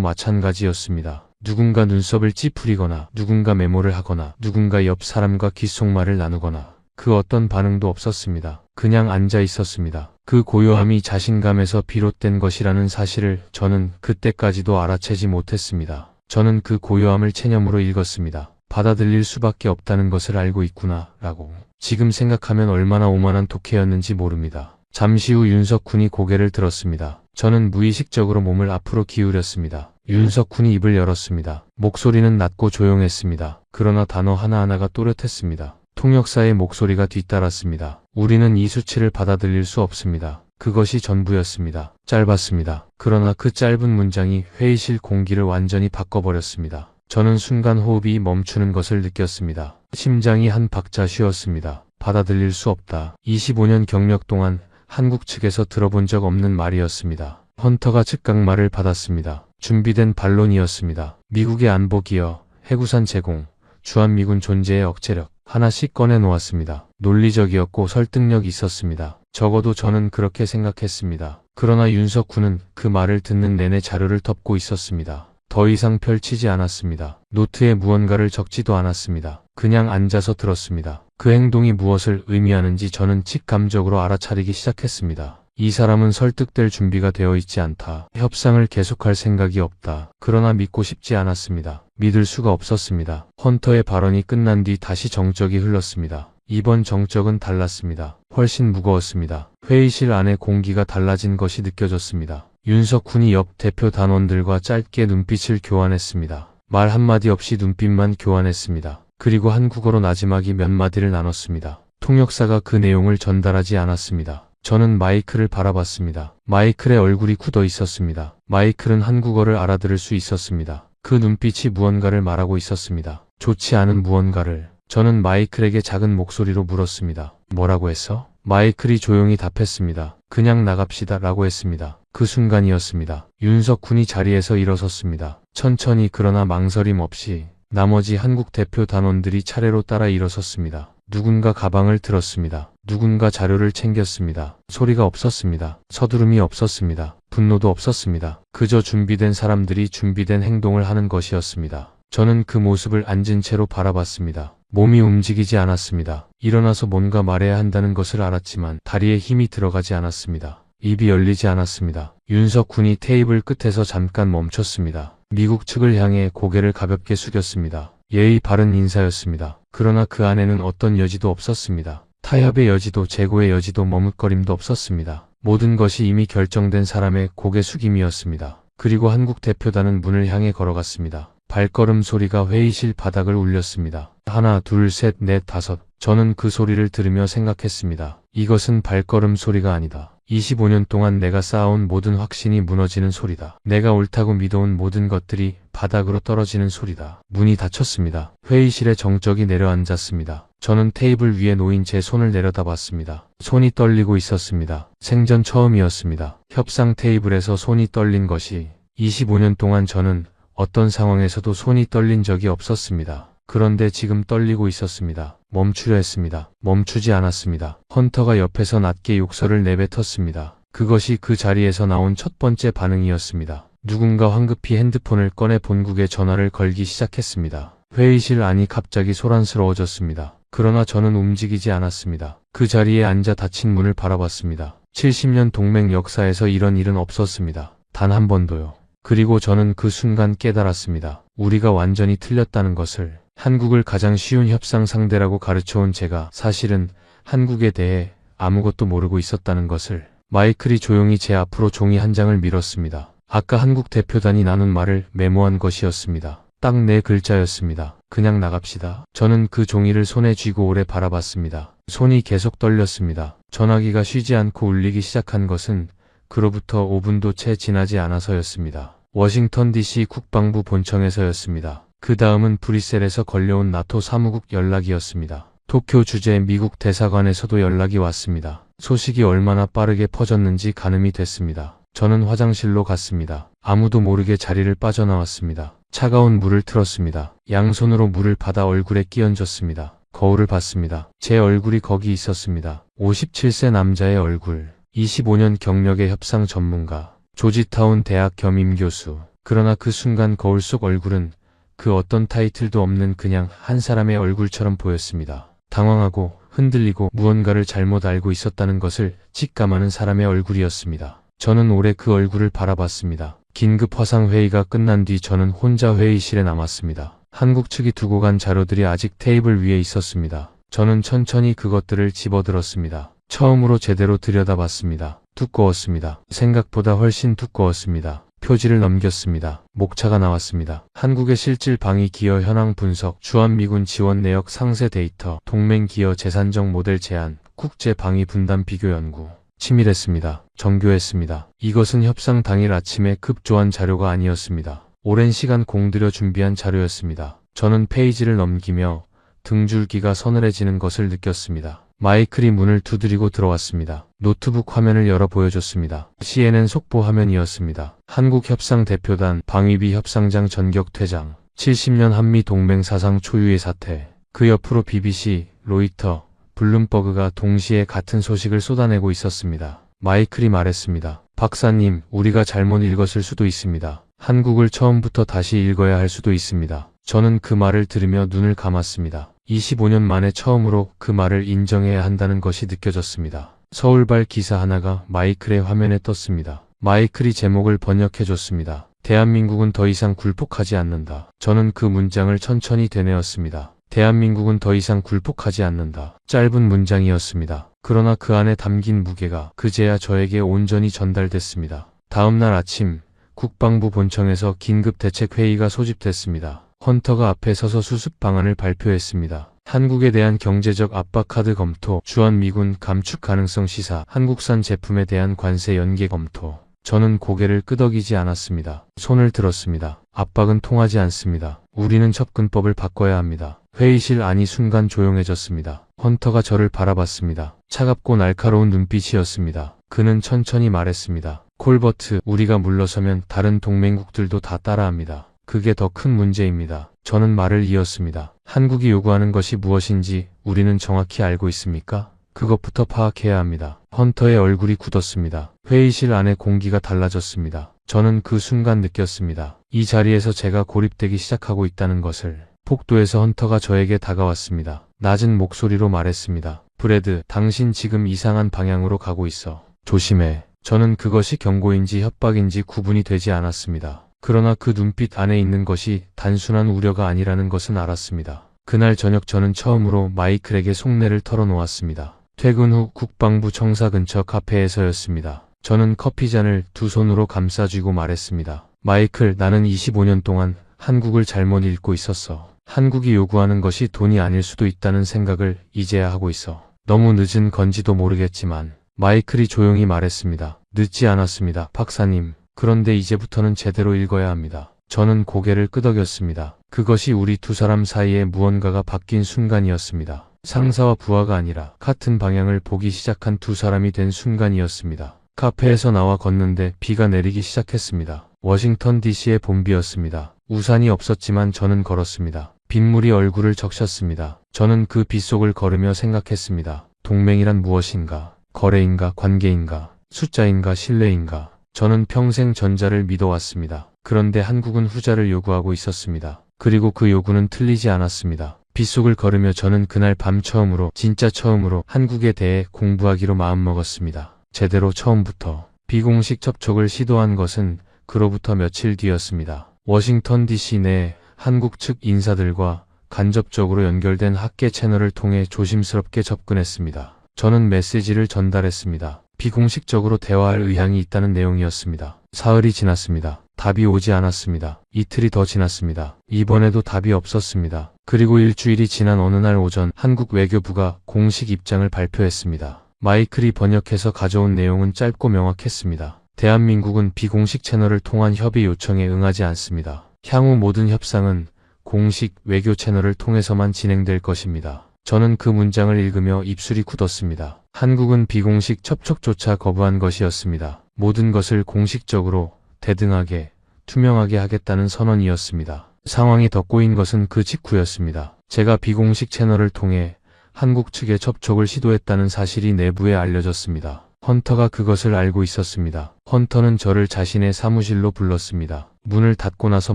마찬가지였습니다. 누군가 눈썹을 찌푸리거나 누군가 메모를 하거나 누군가 옆 사람과 귓속말을 나누거나 그 어떤 반응도 없었습니다. 그냥 앉아 있었습니다. 그 고요함이 자신감에서 비롯된 것이라는 사실을 저는 그때까지도 알아채지 못했습니다. 저는 그 고요함을 체념으로 읽었습니다. 받아들일 수밖에 없다는 것을 알고 있구나 라고. 지금 생각하면 얼마나 오만한 독해였는지 모릅니다. 잠시 후 윤석훈이 고개를 들었습니다. 저는 무의식적으로 몸을 앞으로 기울였습니다. 윤석훈이 입을 열었습니다. 목소리는 낮고 조용했습니다. 그러나 단어 하나하나가 또렷했습니다. 통역사의 목소리가 뒤따랐습니다. 우리는 이 수치를 받아들일 수 없습니다. 그것이 전부였습니다. 짧았습니다. 그러나 그 짧은 문장이 회의실 공기를 완전히 바꿔버렸습니다. 저는 순간 호흡이 멈추는 것을 느꼈습니다. 심장이 한 박자 쉬었습니다. 받아들일 수 없다. 25년 경력 동안 한국 측에서 들어본 적 없는 말이었습니다. 헌터가 즉각 말을 받았습니다. 준비된 반론이었습니다. 미국의 안보 기여, 해구산 제공, 주한미군 존재의 억제력 하나씩 꺼내놓았습니다. 논리적이었고 설득력 있었습니다. 적어도 저는 그렇게 생각했습니다. 그러나 윤석훈은 그 말을 듣는 내내 자료를 덮고 있었습니다. 더 이상 펼치지 않았습니다. 노트에 무언가를 적지도 않았습니다. 그냥 앉아서 들었습니다. 그 행동이 무엇을 의미하는지 저는 직감적으로 알아차리기 시작했습니다. 이 사람은 설득될 준비가 되어 있지 않다. 협상을 계속할 생각이 없다. 그러나 믿고 싶지 않았습니다. 믿을 수가 없었습니다. 헌터의 발언이 끝난 뒤 다시 정적이 흘렀습니다. 이번 정적은 달랐습니다. 훨씬 무거웠습니다. 회의실 안에 공기가 달라진 것이 느껴졌습니다. 윤석훈이 옆 대표 단원들과 짧게 눈빛을 교환했습니다. 말 한마디 없이 눈빛만 교환했습니다. 그리고 한국어로 나지막이 몇 마디를 나눴습니다. 통역사가 그 내용을 전달하지 않았습니다. 저는 마이클을 바라봤습니다. 마이클의 얼굴이 굳어 있었습니다. 마이클은 한국어를 알아들을 수 있었습니다. 그 눈빛이 무언가를 말하고 있었습니다. 좋지 않은 무언가를. 저는 마이클에게 작은 목소리로 물었습니다. 뭐라고 했어? 마이클이 조용히 답했습니다. 그냥 나갑시다 라고 했습니다. 그 순간이었습니다. 윤석훈이 자리에서 일어섰습니다. 천천히 그러나 망설임 없이 나머지 한국 대표 단원들이 차례로 따라 일어섰습니다. 누군가 가방을 들었습니다. 누군가 자료를 챙겼습니다. 소리가 없었습니다. 서두름이 없었습니다. 분노도 없었습니다. 그저 준비된 사람들이 준비된 행동을 하는 것이었습니다. 저는 그 모습을 앉은 채로 바라봤습니다. 몸이 움직이지 않았습니다. 일어나서 뭔가 말해야 한다는 것을 알았지만 다리에 힘이 들어가지 않았습니다. 입이 열리지 않았습니다. 윤석훈이 테이블 끝에서 잠깐 멈췄습니다. 미국 측을 향해 고개를 가볍게 숙였습니다. 예의 바른 인사였습니다. 그러나 그 안에는 어떤 여지도 없었습니다. 타협의 여지도 재고의 여지도 머뭇거림도 없었습니다. 모든 것이 이미 결정된 사람의 고개 숙임이었습니다. 그리고 한국 대표단은 문을 향해 걸어갔습니다. 발걸음 소리가 회의실 바닥을 울렸습니다. 하나, 둘, 셋, 넷, 다섯. 저는 그 소리를 들으며 생각했습니다. 이것은 발걸음 소리가 아니다. 25년 동안 내가 쌓아온 모든 확신이 무너지는 소리다. 내가 옳다고 믿어온 모든 것들이 바닥으로 떨어지는 소리다. 문이 닫혔습니다. 회의실에 정적이 내려앉았습니다. 저는 테이블 위에 놓인 제 손을 내려다봤습니다. 손이 떨리고 있었습니다. 생전 처음이었습니다. 협상 테이블에서 손이 떨린 것이 25년 동안 저는 어떤 상황에서도 손이 떨린 적이 없었습니다. 그런데 지금 떨리고 있었습니다. 멈추려 했습니다. 멈추지 않았습니다. 헌터가 옆에서 낮게 욕설을 내뱉었습니다. 그것이 그 자리에서 나온 첫 번째 반응이었습니다. 누군가 황급히 핸드폰을 꺼내 본국에 전화를 걸기 시작했습니다. 회의실 안이 갑자기 소란스러워졌습니다. 그러나 저는 움직이지 않았습니다. 그 자리에 앉아 닫힌 문을 바라봤습니다. 70년 동맹 역사에서 이런 일은 없었습니다. 단 한 번도요. 그리고 저는 그 순간 깨달았습니다. 우리가 완전히 틀렸다는 것을. 한국을 가장 쉬운 협상 상대라고 가르쳐온 제가 사실은 한국에 대해 아무것도 모르고 있었다는 것을. 마이클이 조용히 제 앞으로 종이 한 장을 밀었습니다. 아까 한국 대표단이 나눈 말을 메모한 것이었습니다. 딱 4글자였습니다. 그냥 나갑시다. 저는 그 종이를 손에 쥐고 오래 바라봤습니다. 손이 계속 떨렸습니다. 전화기가 쉬지 않고 울리기 시작한 것은 그로부터 5분도 채 지나지 않아서였습니다. 워싱턴 DC 국방부 본청에서였습니다. 그 다음은 브뤼셀에서 걸려온 나토 사무국 연락이었습니다. 도쿄 주재 미국 대사관에서도 연락이 왔습니다. 소식이 얼마나 빠르게 퍼졌는지 가늠이 됐습니다. 저는 화장실로 갔습니다. 아무도 모르게 자리를 빠져나왔습니다. 차가운 물을 틀었습니다. 양손으로 물을 받아 얼굴에 끼얹었습니다. 거울을 봤습니다. 제 얼굴이 거기 있었습니다. 57세 남자의 얼굴. 25년 경력의 협상 전문가. 조지타운 대학 겸임 교수. 그러나 그 순간 거울 속 얼굴은 그 어떤 타이틀도 없는 그냥 한 사람의 얼굴처럼 보였습니다. 당황하고 흔들리고 무언가를 잘못 알고 있었다는 것을 직감하는 사람의 얼굴이었습니다. 저는 오래 그 얼굴을 바라봤습니다. 긴급 화상회의가 끝난 뒤 저는 혼자 회의실에 남았습니다. 한국 측이 두고 간 자료들이 아직 테이블 위에 있었습니다. 저는 천천히 그것들을 집어들었습니다. 처음으로 제대로 들여다봤습니다. 두꺼웠습니다. 생각보다 훨씬 두꺼웠습니다. 표지를 넘겼습니다. 목차가 나왔습니다. 한국의 실질 방위 기여 현황 분석, 주한미군 지원 내역 상세 데이터, 동맹 기여 재산적 모델 제안, 국제 방위 분담 비교 연구. 치밀했습니다. 정교했습니다. 이것은 협상 당일 아침에 급조한 자료가 아니었습니다. 오랜 시간 공들여 준비한 자료였습니다. 저는 페이지를 넘기며 등줄기가 서늘해지는 것을 느꼈습니다. 마이클이 문을 두드리고 들어왔습니다. 노트북 화면을 열어 보여줬습니다. CNN 속보 화면이었습니다. 한국협상 대표단 방위비 협상장 전격 퇴장. 70년 한미 동맹 사상 초유의 사태. 그 옆으로 BBC, 로이터, 블룸버그가 동시에 같은 소식을 쏟아내고 있었습니다. 마이클이 말했습니다. 박사님, 우리가 잘못 읽었을 수도 있습니다. 한국을 처음부터 다시 읽어야 할 수도 있습니다. 저는 그 말을 들으며 눈을 감았습니다. 25년 만에 처음으로 그 말을 인정해야 한다는 것이 느껴졌습니다. 서울발 기사 하나가 마이클의 화면에 떴습니다. 마이클이 제목을 번역해줬습니다. 대한민국은 더 이상 굴복하지 않는다. 저는 그 문장을 천천히 되뇌었습니다. 대한민국은 더 이상 굴복하지 않는다. 짧은 문장이었습니다. 그러나 그 안에 담긴 무게가 그제야 저에게 온전히 전달됐습니다. 다음 날 아침 국방부 본청에서 긴급 대책회의가 소집됐습니다. 헌터가 앞에 서서 수습 방안을 발표했습니다. 한국에 대한 경제적 압박 카드 검토, 주한미군 감축 가능성 시사, 한국산 제품에 대한 관세 연계 검토. 저는 고개를 끄덕이지 않았습니다. 손을 들었습니다. 압박은 통하지 않습니다. 우리는 접근법을 바꿔야 합니다. 회의실 안이 순간 조용해졌습니다. 헌터가 저를 바라봤습니다. 차갑고 날카로운 눈빛이었습니다. 그는 천천히 말했습니다. 콜버트, 우리가 물러서면 다른 동맹국들도 다 따라합니다. 그게 더 큰 문제입니다. 저는 말을 이었습니다. 한국이 요구하는 것이 무엇인지 우리는 정확히 알고 있습니까? 그것부터 파악해야 합니다. 헌터의 얼굴이 굳었습니다. 회의실 안의 공기가 달라졌습니다. 저는 그 순간 느꼈습니다. 이 자리에서 제가 고립되기 시작하고 있다는 것을. 폭도에서 헌터가 저에게 다가왔습니다. 낮은 목소리로 말했습니다. 브래드, 당신 지금 이상한 방향으로 가고 있어. 조심해. 저는 그것이 경고인지 협박인지 구분이 되지 않았습니다. 그러나 그 눈빛 안에 있는 것이 단순한 우려가 아니라는 것은 알았습니다. 그날 저녁 저는 처음으로 마이클에게 속내를 털어놓았습니다. 퇴근 후 국방부 청사 근처 카페에서였습니다. 저는 커피잔을 두 손으로 감싸쥐고 말했습니다. 마이클, 나는 25년 동안 한국을 잘못 읽고 있었어. 한국이 요구하는 것이 돈이 아닐 수도 있다는 생각을 이제야 하고 있어. 너무 늦은 건지도 모르겠지만. 마이클이 조용히 말했습니다. 늦지 않았습니다, 박사님. 그런데 이제부터는 제대로 읽어야 합니다. 저는 고개를 끄덕였습니다. 그것이 우리 두 사람 사이에 무언가가 바뀐 순간이었습니다. 상사와 부하가 아니라 같은 방향을 보기 시작한 두 사람이 된 순간이었습니다. 카페에서 나와 걷는데 비가 내리기 시작했습니다. 워싱턴 DC의 봄비였습니다. 우산이 없었지만 저는 걸었습니다. 빗물이 얼굴을 적셨습니다. 저는 그 빗속을 걸으며 생각했습니다. 동맹이란 무엇인가? 거래인가? 관계인가? 숫자인가? 신뢰인가? 저는 평생 전자를 믿어왔습니다. 그런데 한국은 후자를 요구하고 있었습니다. 그리고 그 요구는 틀리지 않았습니다. 빗속을 걸으며 저는 그날 밤 처음으로, 진짜 처음으로 한국에 대해 공부하기로 마음먹었습니다. 제대로 처음부터. 비공식 접촉을 시도한 것은 그로부터 며칠 뒤였습니다. 워싱턴 DC 내 한국 측 인사들과 간접적으로 연결된 학계 채널을 통해 조심스럽게 접근했습니다. 저는 메시지를 전달했습니다. 비공식적으로 대화할 의향이 있다는 내용이었습니다. 사흘이 지났습니다. 답이 오지 않았습니다. 이틀이 더 지났습니다. 이번에도 답이 없었습니다. 그리고 일주일이 지난 어느 날 오전 한국 외교부가 공식 입장을 발표했습니다. 마이클이 번역해서 가져온 내용은 짧고 명확했습니다. 대한민국은 비공식 채널을 통한 협의 요청에 응하지 않습니다. 향후 모든 협상은 공식 외교 채널을 통해서만 진행될 것입니다. 저는 그 문장을 읽으며 입술이 굳었습니다. 한국은 비공식 접촉조차 거부한 것이었습니다. 모든 것을 공식적으로, 대등하게, 투명하게 하겠다는 선언이었습니다. 상황이 더 꼬인 것은 그 직후였습니다. 제가 비공식 채널을 통해 한국 측에 접촉을 시도했다는 사실이 내부에 알려졌습니다. 헌터가 그것을 알고 있었습니다. 헌터는 저를 자신의 사무실로 불렀습니다. 문을 닫고 나서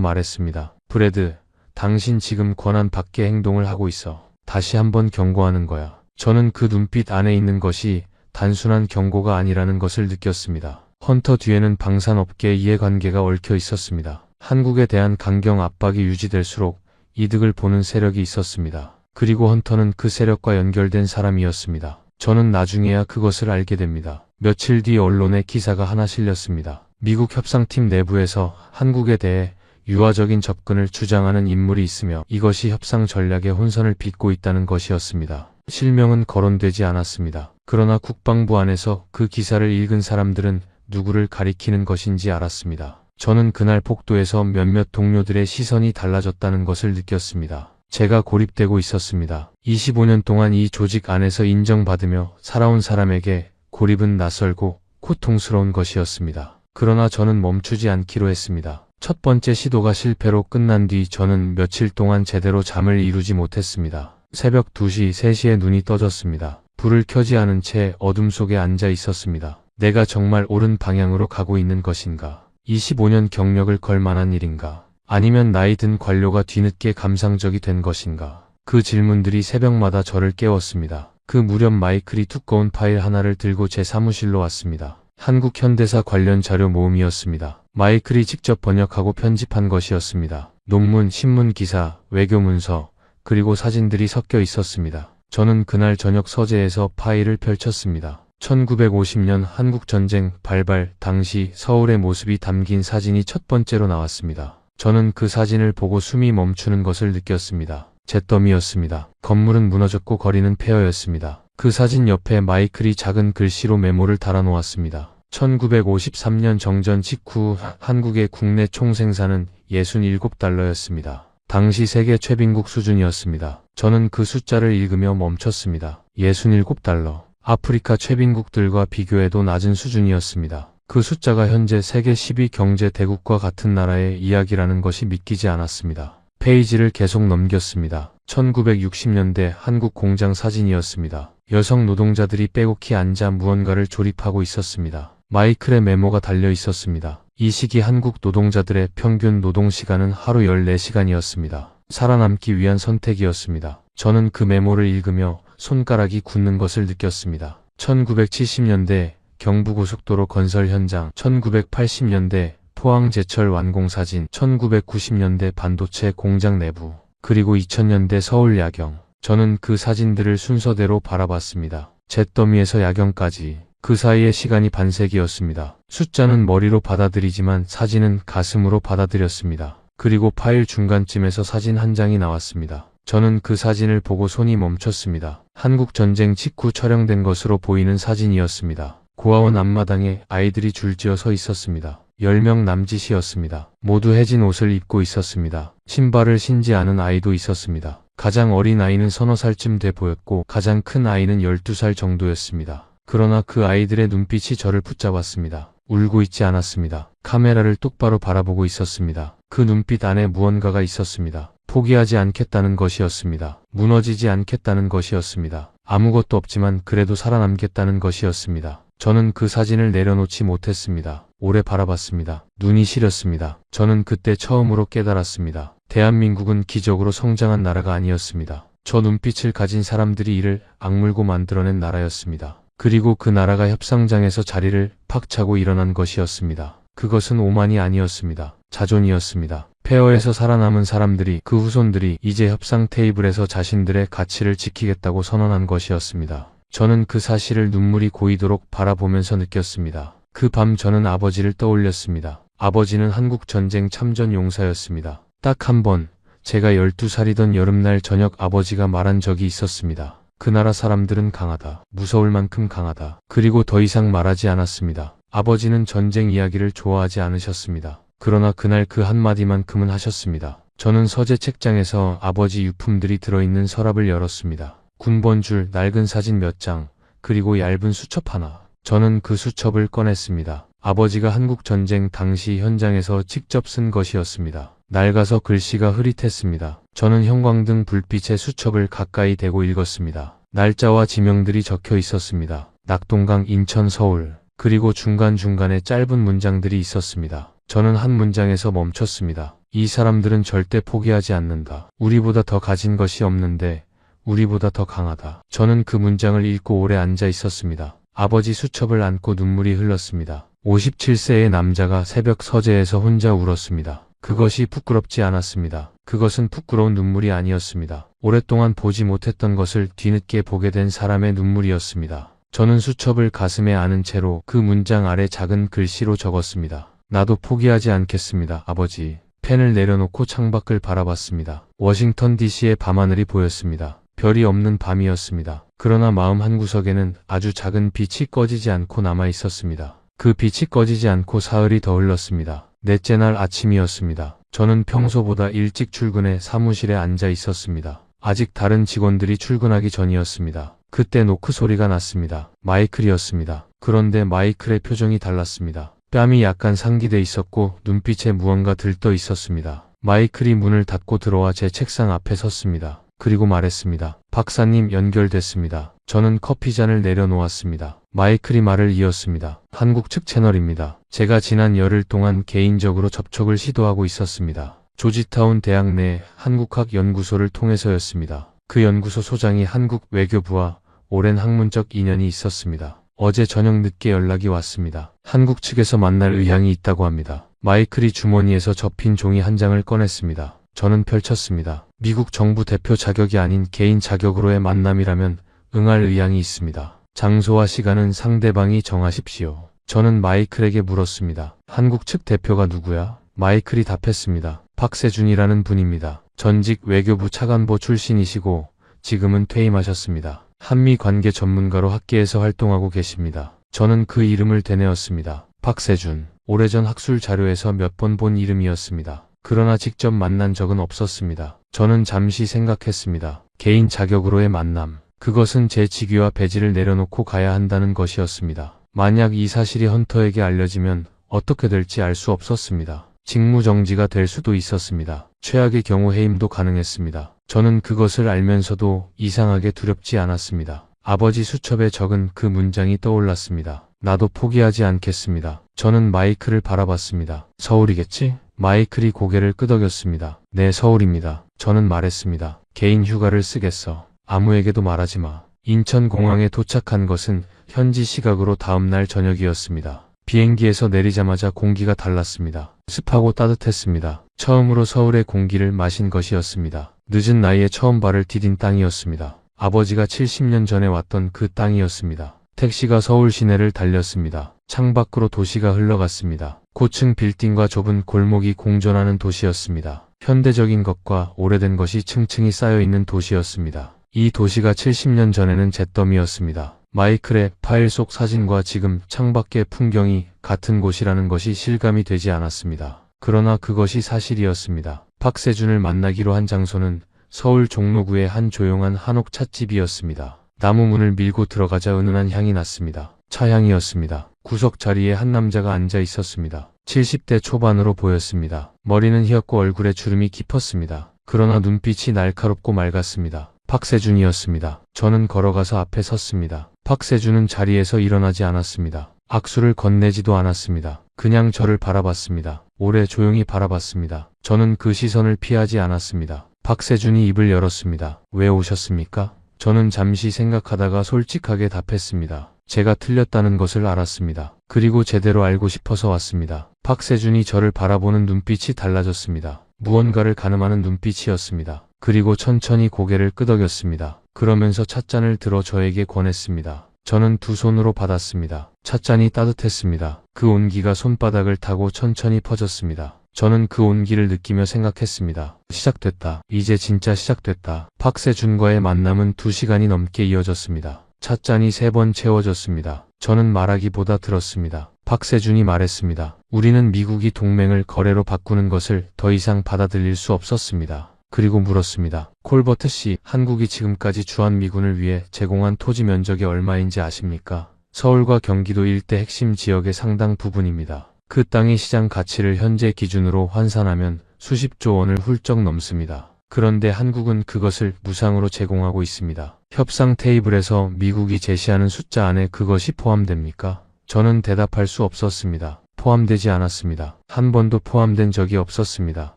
말했습니다. 브래드, 당신 지금 권한 밖의 행동을 하고 있어. 다시 한번 경고하는 거야. 저는 그 눈빛 안에 있는 것이 단순한 경고가 아니라는 것을 느꼈습니다. 헌터 뒤에는 방산업계 이해관계가 얽혀 있었습니다. 한국에 대한 강경 압박이 유지될수록 이득을 보는 세력이 있었습니다. 그리고 헌터는 그 세력과 연결된 사람이었습니다. 저는 나중에야 그것을 알게 됩니다. 며칠 뒤 언론에 기사가 하나 실렸습니다. 미국 협상팀 내부에서 한국에 대해 유화적인 접근을 주장하는 인물이 있으며 이것이 협상 전략의 혼선을 빚고 있다는 것이었습니다. 실명은 거론되지 않았습니다. 그러나 국방부 안에서 그 기사를 읽은 사람들은 누구를 가리키는 것인지 알았습니다. 저는 그날 폭도에서 몇몇 동료들의 시선이 달라졌다는 것을 느꼈습니다. 제가 고립되고 있었습니다. 25년 동안 이 조직 안에서 인정받으며 살아온 사람에게 고립은 낯설고 고통스러운 것이었습니다. 그러나 저는 멈추지 않기로 했습니다. 첫 번째 시도가 실패로 끝난 뒤 저는 며칠 동안 제대로 잠을 이루지 못했습니다. 새벽 2시, 3시에 눈이 떠졌습니다. 불을 켜지 않은 채 어둠 속에 앉아 있었습니다. 내가 정말 옳은 방향으로 가고 있는 것인가? 25년 경력을 걸 만한 일인가? 아니면 나이 든 관료가 뒤늦게 감상적이 된 것인가? 그 질문들이 새벽마다 저를 깨웠습니다. 그 무렵 마이클이 두꺼운 파일 하나를 들고 제 사무실로 왔습니다. 한국 현대사 관련 자료 모음이었습니다. 마이클이 직접 번역하고 편집한 것이었습니다. 논문, 신문 기사, 외교 문서, 그리고 사진들이 섞여 있었습니다. 저는 그날 저녁 서재에서 파일을 펼쳤습니다. 1950년 한국전쟁 발발 당시 서울의 모습이 담긴 사진이 첫 번째로 나왔습니다. 저는 그 사진을 보고 숨이 멈추는 것을 느꼈습니다. 잿더미였습니다. 건물은 무너졌고 거리는 폐허였습니다. 그 사진 옆에 마이클이 작은 글씨로 메모를 달아놓았습니다. 1953년 정전 직후 한국의 국내 총생산은 67달러였습니다. 당시 세계 최빈국 수준이었습니다. 저는 그 숫자를 읽으며 멈췄습니다. 67달러. 아프리카 최빈국들과 비교해도 낮은 수준이었습니다. 그 숫자가 현재 세계 10위 경제 대국과 같은 나라의 이야기라는 것이 믿기지 않았습니다. 페이지를 계속 넘겼습니다. 1960년대 한국 공장 사진이었습니다. 여성 노동자들이 빼곡히 앉아 무언가를 조립하고 있었습니다. 마이클의 메모가 달려 있었습니다. 이 시기 한국 노동자들의 평균 노동시간은 하루 14시간이었습니다. 살아남기 위한 선택이었습니다. 저는 그 메모를 읽으며 손가락이 굳는 것을 느꼈습니다. 1970년대 경부고속도로 건설 현장, 1980년대 포항제철 완공 사진, 1990년대 반도체 공장 내부, 그리고 2000년대 서울 야경. 저는 그 사진들을 순서대로 바라봤습니다. 잿더미에서 야경까지. 그 사이의 시간이 반세기였습니다. 숫자는 머리로 받아들이지만 사진은 가슴으로 받아들였습니다. 그리고 파일 중간쯤에서 사진 한 장이 나왔습니다. 저는 그 사진을 보고 손이 멈췄습니다. 한국전쟁 직후 촬영된 것으로 보이는 사진이었습니다. 고아원 앞마당에 아이들이 줄지어 서 있었습니다. 10명 남짓이었습니다. 모두 해진 옷을 입고 있었습니다. 신발을 신지 않은 아이도 있었습니다. 가장 어린 아이는 서너 살쯤 돼 보였고 가장 큰 아이는 12살 정도였습니다. 그러나 그 아이들의 눈빛이 저를 붙잡았습니다. 울고 있지 않았습니다. 카메라를 똑바로 바라보고 있었습니다. 그 눈빛 안에 무언가가 있었습니다. 포기하지 않겠다는 것이었습니다. 무너지지 않겠다는 것이었습니다. 아무것도 없지만 그래도 살아남겠다는 것이었습니다. 저는 그 사진을 내려놓지 못했습니다. 오래 바라봤습니다. 눈이 시렸습니다. 저는 그때 처음으로 깨달았습니다. 대한민국은 기적으로 성장한 나라가 아니었습니다. 저 눈빛을 가진 사람들이 이를 악물고 만들어낸 나라였습니다. 그리고 그 나라가 협상장에서 자리를 팍 차고 일어난 것이었습니다. 그것은 오만이 아니었습니다. 자존이었습니다. 폐허에서 살아남은 사람들이, 그 후손들이 이제 협상 테이블에서 자신들의 가치를 지키겠다고 선언한 것이었습니다. 저는 그 사실을 눈물이 고이도록 바라보면서 느꼈습니다. 그 밤 저는 아버지를 떠올렸습니다. 아버지는 한국전쟁 참전 용사였습니다. 딱 한 번, 제가 12살이던 여름날 저녁 아버지가 말한 적이 있었습니다. 그 나라 사람들은 강하다. 무서울 만큼 강하다. 그리고 더 이상 말하지 않았습니다. 아버지는 전쟁 이야기를 좋아하지 않으셨습니다. 그러나 그날 그 한마디만큼은 하셨습니다. 저는 서재 책장에서 아버지 유품들이 들어있는 서랍을 열었습니다. 군번줄, 낡은 사진 몇 장, 그리고 얇은 수첩 하나. 저는 그 수첩을 꺼냈습니다. 아버지가 한국전쟁 당시 현장에서 직접 쓴 것이었습니다. 낡아서 글씨가 흐릿했습니다. 저는 형광등 불빛에 수첩을 가까이 대고 읽었습니다. 날짜와 지명들이 적혀 있었습니다. 낙동강, 인천, 서울. 그리고 중간중간에 짧은 문장들이 있었습니다. 저는 한 문장에서 멈췄습니다. 이 사람들은 절대 포기하지 않는다. 우리보다 더 가진 것이 없는데 우리보다 더 강하다. 저는 그 문장을 읽고 오래 앉아 있었습니다. 아버지 수첩을 안고 눈물이 흘렀습니다. 57세의 남자가 새벽 서재에서 혼자 울었습니다. 그것이 부끄럽지 않았습니다. 그것은 부끄러운 눈물이 아니었습니다. 오랫동안 보지 못했던 것을 뒤늦게 보게 된 사람의 눈물이었습니다. 저는 수첩을 가슴에 안은 채로 그 문장 아래 작은 글씨로 적었습니다. 나도 포기하지 않겠습니다, 아버지. 펜을 내려놓고 창밖을 바라봤습니다. 워싱턴 DC의 밤하늘이 보였습니다. 별이 없는 밤이었습니다. 그러나 마음 한구석에는 아주 작은 빛이 꺼지지 않고 남아 있었습니다. 그 빛이 꺼지지 않고 사흘이 더 흘렀습니다. 넷째 날 아침이었습니다. 저는 평소보다 일찍 출근해 사무실에 앉아 있었습니다. 아직 다른 직원들이 출근하기 전이었습니다. 그때 노크 소리가 났습니다. 마이클이었습니다. 그런데 마이클의 표정이 달랐습니다. 뺨이 약간 상기돼 있었고 눈빛에 무언가 들떠 있었습니다. 마이클이 문을 닫고 들어와 제 책상 앞에 섰습니다. 그리고 말했습니다. 박사님, 연결됐습니다. 저는 커피잔을 내려놓았습니다. 마이클이 말을 이었습니다. 한국 측 채널입니다. 제가 지난 열흘 동안 개인적으로 접촉을 시도하고 있었습니다. 조지타운 대학 내 한국학 연구소를 통해서였습니다. 그 연구소 소장이 한국 외교부와 오랜 학문적 인연이 있었습니다. 어제 저녁 늦게 연락이 왔습니다. 한국 측에서 만날 의향이 있다고 합니다. 마이클이 주머니에서 접힌 종이 한 장을 꺼냈습니다. 저는 펼쳤습니다. 미국 정부 대표 자격이 아닌 개인 자격으로의 만남이라면 응할 의향이 있습니다. 장소와 시간은 상대방이 정하십시오. 저는 마이클에게 물었습니다. 한국 측 대표가 누구야? 마이클이 답했습니다. 박세준이라는 분입니다. 전직 외교부 차관보 출신이시고 지금은 퇴임하셨습니다. 한미 관계 전문가로 학계에서 활동하고 계십니다. 저는 그 이름을 되뇌었습니다. 박세준. 오래전 학술 자료에서 몇 번 본 이름이었습니다. 그러나 직접 만난 적은 없었습니다. 저는 잠시 생각했습니다. 개인 자격으로의 만남. 그것은 제 직위와 배지를 내려놓고 가야 한다는 것이었습니다. 만약 이 사실이 헌터에게 알려지면 어떻게 될지 알 수 없었습니다. 직무정지가 될 수도 있었습니다. 최악의 경우 해임도 가능했습니다. 저는 그것을 알면서도 이상하게 두렵지 않았습니다. 아버지 수첩에 적은 그 문장이 떠올랐습니다. 나도 포기하지 않겠습니다. 저는 마이클을 바라봤습니다. 서울이겠지? 마이클이 고개를 끄덕였습니다. 네, 서울입니다. 저는 말했습니다. 개인 휴가를 쓰겠어. 아무에게도 말하지 마. 인천공항에 도착한 것은 현지 시각으로 다음날 저녁이었습니다. 비행기에서 내리자마자 공기가 달랐습니다. 습하고 따뜻했습니다. 처음으로 서울의 공기를 마신 것이었습니다. 늦은 나이에 처음 발을 디딘 땅이었습니다. 아버지가 70년 전에 왔던 그 땅이었습니다. 택시가 서울 시내를 달렸습니다. 창밖으로 도시가 흘러갔습니다. 고층 빌딩과 좁은 골목이 공존하는 도시였습니다. 현대적인 것과 오래된 것이 층층이 쌓여있는 도시였습니다. 이 도시가 70년 전에는 잿더미였습니다. 마이클의 파일 속 사진과 지금 창밖의 풍경이 같은 곳이라는 것이 실감이 되지 않았습니다. 그러나 그것이 사실이었습니다. 박세준을 만나기로 한 장소는 서울 종로구의 한 조용한 한옥 찻집이었습니다. 나무 문을 밀고 들어가자 은은한 향이 났습니다. 차향이었습니다. 구석 자리에 한 남자가 앉아 있었습니다. 70대 초반으로 보였습니다. 머리는 휘었고 얼굴에 주름이 깊었습니다. 그러나 눈빛이 날카롭고 맑았습니다. 박세준이었습니다. 저는 걸어가서 앞에 섰습니다. 박세준은 자리에서 일어나지 않았습니다. 악수를 건네지도 않았습니다. 그냥 저를 바라봤습니다. 오래 조용히 바라봤습니다. 저는 그 시선을 피하지 않았습니다. 박세준이 입을 열었습니다. 왜 오셨습니까? 저는 잠시 생각하다가 솔직하게 답했습니다. 제가 틀렸다는 것을 알았습니다. 그리고 제대로 알고 싶어서 왔습니다. 박세준이 저를 바라보는 눈빛이 달라졌습니다. 무언가를 가늠하는 눈빛이었습니다. 그리고 천천히 고개를 끄덕였습니다. 그러면서 찻잔을 들어 저에게 권했습니다. 저는 두 손으로 받았습니다. 찻잔이 따뜻했습니다. 그 온기가 손바닥을 타고 천천히 퍼졌습니다. 저는 그 온기를 느끼며 생각했습니다. 시작됐다. 이제 진짜 시작됐다. 박세준과의 만남은 2시간이 넘게 이어졌습니다. 찻잔이 3번 채워졌습니다. 저는 말하기보다 들었습니다. 박세준이 말했습니다. 우리는 미국이 동맹을 거래로 바꾸는 것을 더 이상 받아들일 수 없었습니다. 그리고 물었습니다. 콜버트 씨, 한국이 지금까지 주한미군을 위해 제공한 토지 면적이 얼마인지 아십니까? 서울과 경기도 일대 핵심 지역의 상당 부분입니다. 그 땅의 시장 가치를 현재 기준으로 환산하면 수십조 원을 훌쩍 넘습니다. 그런데 한국은 그것을 무상으로 제공하고 있습니다. 협상 테이블에서 미국이 제시하는 숫자 안에 그것이 포함됩니까? 저는 대답할 수 없었습니다. 포함되지 않았습니다. 한 번도 포함된 적이 없었습니다.